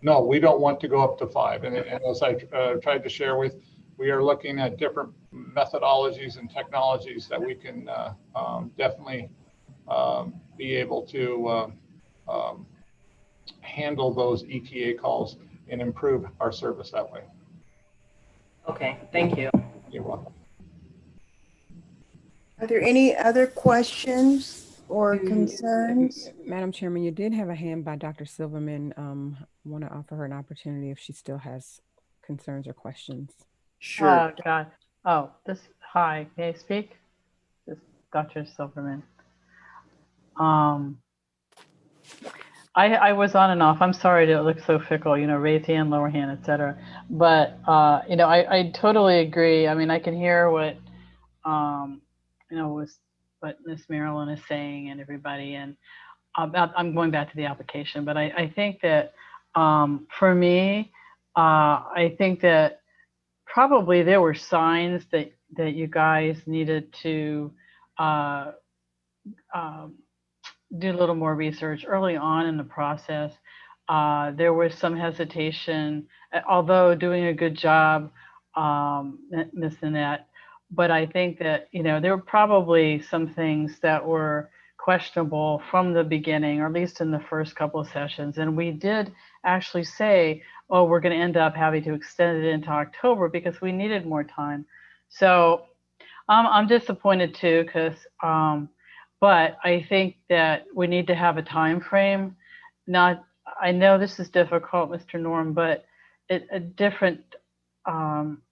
No, we don't want to go up to 5. And as I tried to share with, we are looking at different methodologies and technologies that we can definitely be able to handle those ETA calls and improve our service that way. Okay, thank you. You're welcome. Are there any other questions or concerns? Madam Chairman, you did have a hand by Dr. Silverman. Want to offer her an opportunity if she still has concerns or questions. Sure. Oh, God. Oh, hi, may I speak? This is Dr. Silverman. I was on and off. I'm sorry to look so fickle, raise hand, lower hand, etc. But, I totally agree. I mean, I can hear um, was what Miss Marilyn is saying and everybody. And I'm going back to the application, but I think that for me, I think that probably there were signs that you guys needed to uh, um, do a little more research early on in the process. There was some hesitation, although doing a good job, Ms. Nanette. But I think that, there were probably some things that were questionable from the beginning, or at least in the first couple of sessions. And we did actually say, oh, we're going to end up having to extend it into October because we needed more time. So I'm disappointed too, because but I think that we need to have a time frame. Not, I know this is difficult, Mr. Norm, but a different, um,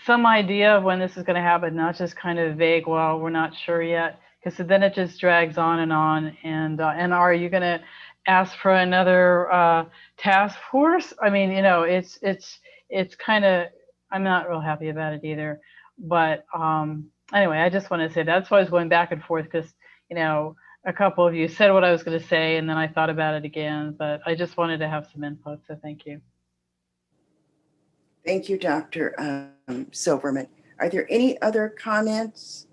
some idea of when this is going to happen, not just kind of vague, well, we're not sure yet, because then it just drags on. And are you going to ask for another task force? I mean, it's kind of, I'm not real happy about it either. But anyway, I just want to say that's why I was going back and forth, because, a couple of you said what I was going to say, and then I thought about it again. But I just wanted to have some input, so thank you. Thank you, Dr. Silverman. Are there any other comments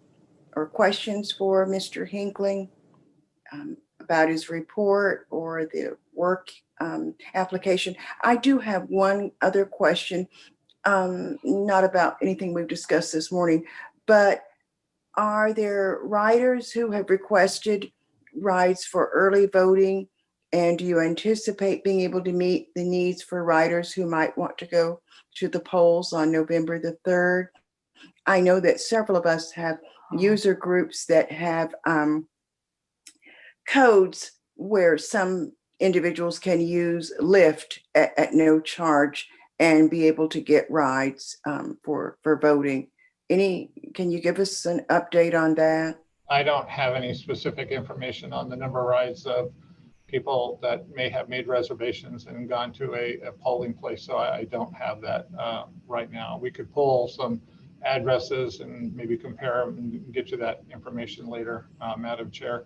or questions for Mr. Hinkling about his report or the work application? I do have one other question, not about anything we've discussed this morning, but are there riders who have requested rides for early voting? And do you anticipate being able to meet the needs for riders who might want to go to the polls on November the 3rd? I know that several of us have user groups that have codes where some individuals can use Lyft at no charge and be able to get rides for voting. Can you give us an update on that? I don't have any specific information on the number of rides of people that may have made reservations and gone to a polling place. So I don't have that right now. We could pull some addresses and maybe compare them and get you that information later, Madam Chair.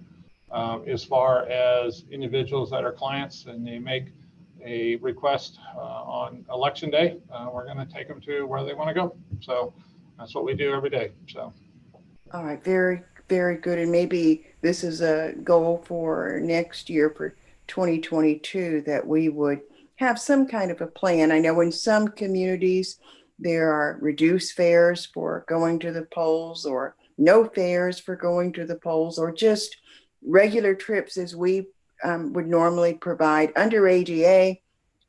As far as individuals that are clients and they make a request on election day, we're going to take them to where they want to go. So that's what we do every day. So. All right, very, very good. And maybe this is a goal for next year for 2022, that we would have some kind of a plan. I know in some communities there are reduced fares for going to the polls, or no fares for going to the polls, or just regular trips as we would normally provide under ADA.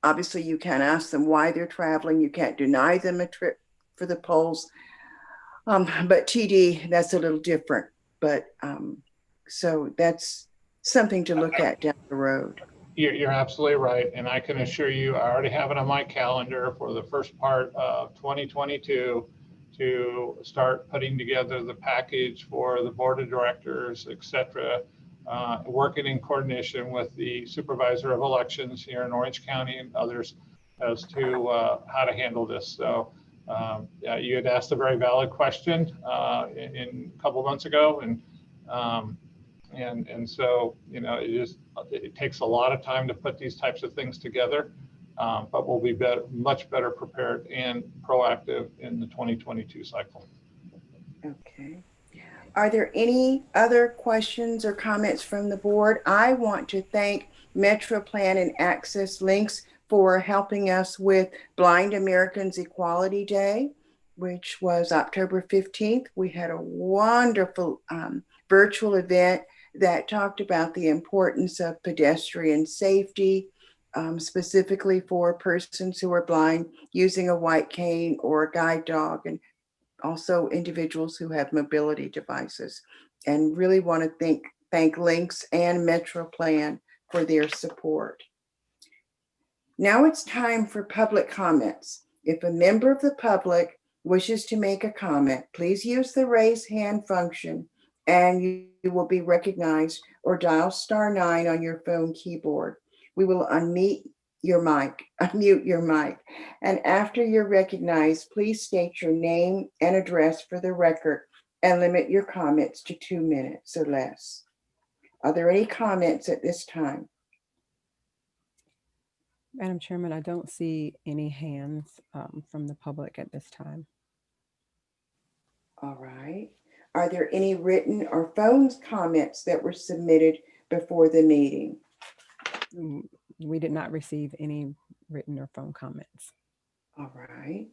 Obviously, you can't ask them why they're traveling. You can't deny them a trip for the polls. But TD, that's a little different. But so that's something to look at down the road. You're absolutely right. And I can assure you, I already have it on my calendar for the first part of 2022 to start putting together the package for the board of directors, et cetera, working in coordination with the supervisor of elections here in Orange County and others as to how to handle this. So yeah, you had asked a very valid question in a couple of months ago, and so it takes a lot of time to put these types of things together, but we'll be much better prepared and proactive in the 2022 cycle. Okay. Are there any other questions or comments from the board? I want to thank MetroPlan and Access Links for helping us with Blind Americans Equality Day, which was October 15th. We had a wonderful virtual event that talked about the importance of pedestrian safety, specifically for persons who are blind using a white cane or a guide dog, and also individuals who have mobility devices. And really want to thank Links and MetroPlan for their support. Now it's time for public comments. If a member of the public wishes to make a comment, please use the raise hand function and you will be recognized, or dial *9 on your phone keyboard. We will unmute your mic, and after you're recognized, please state your name and address for the record and limit your comments to 2 minutes or less. Are there any comments at this time? Madam Chairman, I don't see any hands from the public at this time. All right. Are there any written or phone comments that were submitted before the meeting? We did not receive any written or phone comments. All right.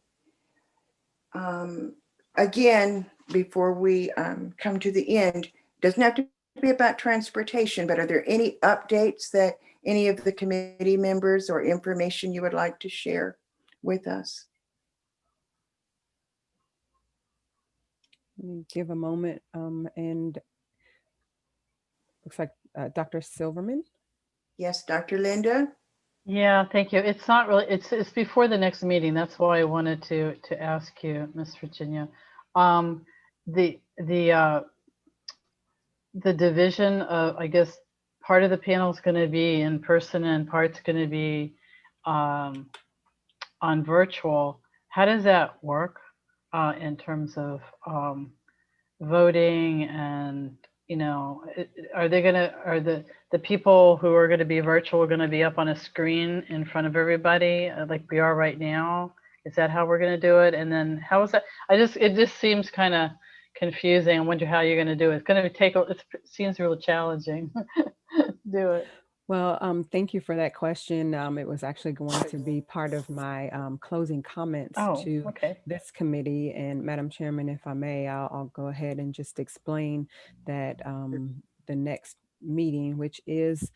Again, before we come to the end, doesn't have to be about transportation, but are there any updates that any of the committee members or information you would like to share with us? Give a moment, and looks like Dr. Silverman. Yes, Dr. Linda? Yeah, thank you. It's not really, it's before the next meeting. That's why I wanted to ask you, Ms. Virginia. The division of, I guess, part of the panel is going to be in person and part's going to be on virtual. How does that work in terms of voting? And, you know, are the people who are going to be virtual going to be up on a screen in front of everybody like we are right now? Is that how we're going to do it? And then how is that? It just seems kind of confusing. I wonder how you're going to do it. It's going to take, it seems really challenging. Do it. Well, thank you for that question. It was actually going to be part of my closing comments to okay. this committee. And Madam Chairman, if I may, I'll go ahead and just explain that the next meeting, which is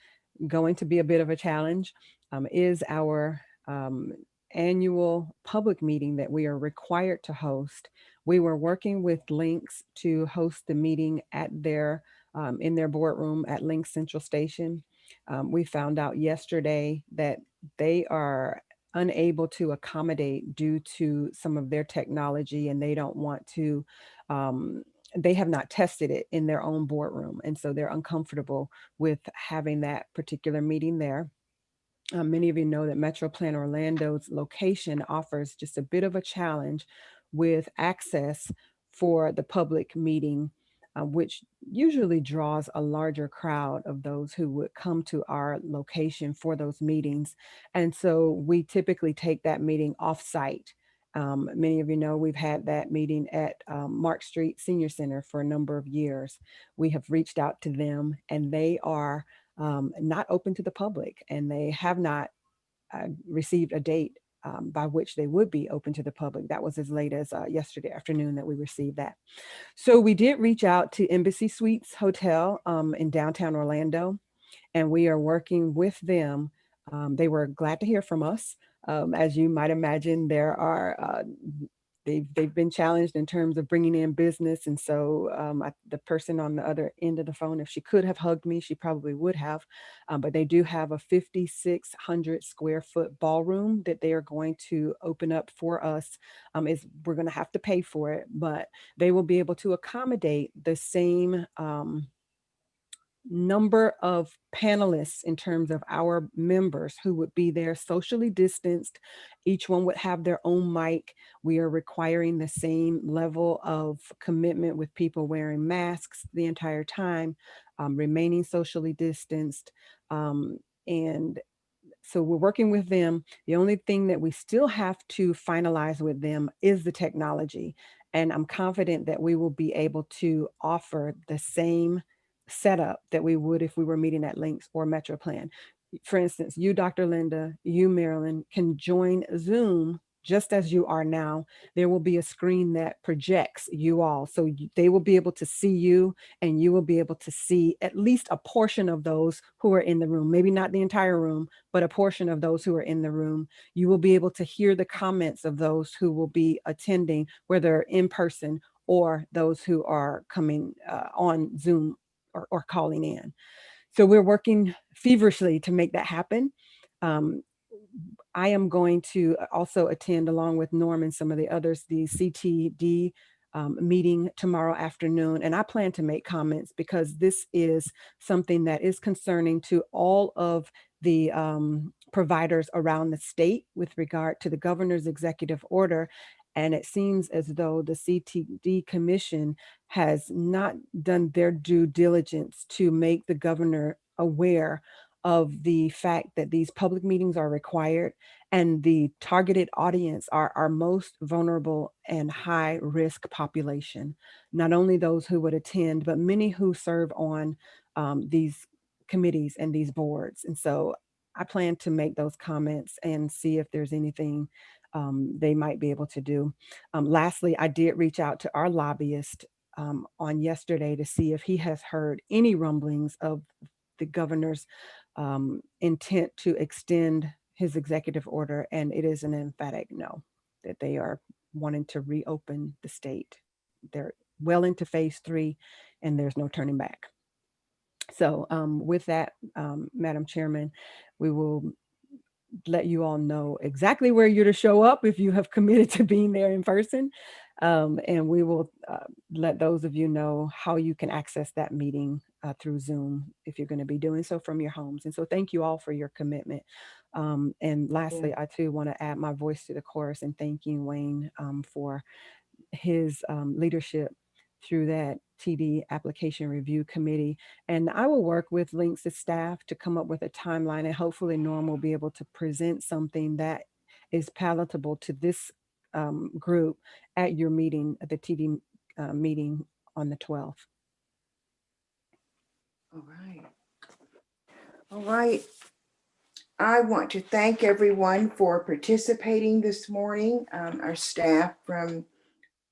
going to be a bit of a challenge, is our annual public meeting that we are required to host. We were working with Links to host the meeting at their in their boardroom at Links Central Station. We found out yesterday that they are unable to accommodate due to some of their technology, and they don't want to, they have not tested it in their own boardroom. And so they're uncomfortable with having that particular meeting there. Many of you know that MetroPlan Orlando's location offers just a bit of a challenge with access for the public meeting, which usually draws a larger crowd of those who would come to our location for those meetings. And so we typically take that meeting off-site. Many of you know we've had that meeting at Mark Street Senior Center for a number of years. We have reached out to them, and they are not open to the public, and they have not received a date by which they would be open to the public. That was as late as yesterday afternoon that we received that. So we did reach out to Embassy Suites Hotel in downtown Orlando, and we are working with them. They were glad to hear from us. As you might imagine, there are they've been challenged in terms of bringing in business. And so the person on the other end of the phone, if she could have hugged me, she probably would have. But they do have a 5,600 square foot ballroom that they are going to open up for us. We're going to have to pay for it, but they will be able to accommodate the same number of panelists in terms of our members who would be there socially distanced. Each one would have their own mic. We are requiring the same level of commitment with people wearing masks the entire time, remaining socially distanced. And so we're working with them. The only thing that we still have to finalize with them is the technology. And I'm confident that we will be able to offer the same setup that we would if we were meeting at Links or MetroPlan. For instance, you, Dr. Linda, you, Marilyn, can join Zoom just as you are now. There will be a screen that projects you all. So they will be able to see you, and you will be able to see at least a portion of those who are in the room, maybe not the entire room, but a portion of those who are in the room. You will be able to hear the comments of those who will be attending, whether in person or those who are coming on Zoom or calling in. So we're working feverishly to make that happen. I am going to also attend, along with Norm and some of the others, the CTD meeting tomorrow afternoon, and I plan to make comments because this is something that is concerning to all of the providers around the state with regard to the governor's executive order. And it seems as though the CTD Commission has not done their due diligence to make the governor aware of the fact that these public meetings are required, and the targeted audience are our most vulnerable and high risk population. Not only those who would attend, but many who serve on these committees and these boards. And so I plan to make those comments and see if there's anything they might be able to do. Lastly, I did reach out to our lobbyist on yesterday to see if he has heard any rumblings of the governor's intent to extend his executive order, and it is an emphatic no, that they are wanting to reopen the state. They're well into phase 3, and there's no turning back. So with that, Madam Chairman, we will let you all know exactly where you're to show up if you have committed to being there in person. And we will let those of you know how you can access that meeting through Zoom if you're going to be doing so from your homes. And so thank you all for your commitment. And lastly, I too want to add my voice to the chorus and thanking Wayne for his leadership through that TD application review committee. And I will work with Links' staff to come up with a timeline, and hopefully Norm will be able to present something that is palatable to this group at your meeting, at the TD meeting on the 12th. All right. All right. I want to thank everyone for participating this morning, our staff from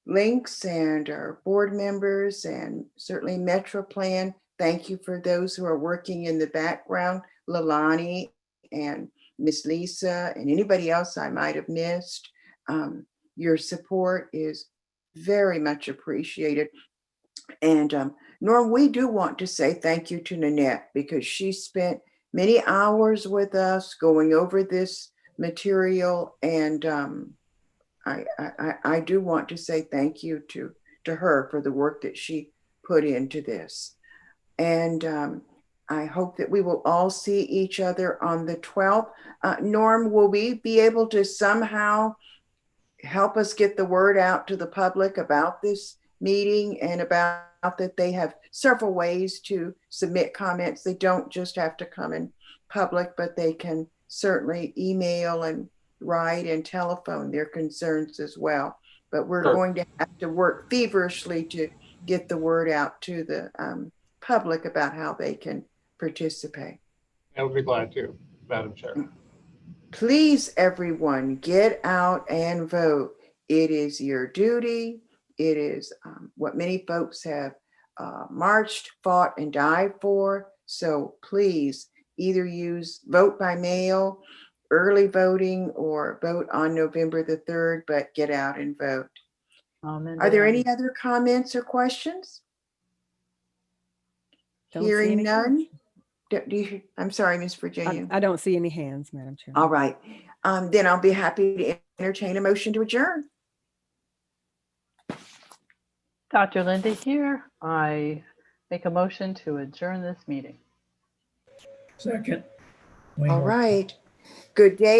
Links and our board members, and certainly MetroPlan. Thank you for those who are working in the background, Lalani and Miss Lisa and anybody else I might have missed. Your support is very much appreciated. And Norm, we do want to say thank you to Nanette, because she spent many hours with us going over this material, and I do want to say thank you to her for the work that she put into this. And I hope that we will all see each other on the 12th. Norm, will we be able to somehow help us get the word out to the public about this meeting, and about that they have several ways to submit comments? They don't just have to come in public, but they can certainly email and write and telephone their concerns as well. But we're going to have to work feverishly to get the word out to the public about how they can participate. I would be glad to, Madam Chair. Please, everyone, get out and vote. It is your duty. It is what many folks have marched, fought, and died for. So please either use vote by mail, early voting, or vote on November the 3rd, but get out and vote. Are there any other comments or questions? Hearing none. I'm sorry, Ms. Virginia. I don't see any hands, Madam Chair. All right. Then I'll be happy to entertain a motion to adjourn. Dr. Linda here. I make a motion to adjourn this meeting. Second. All right. Good day.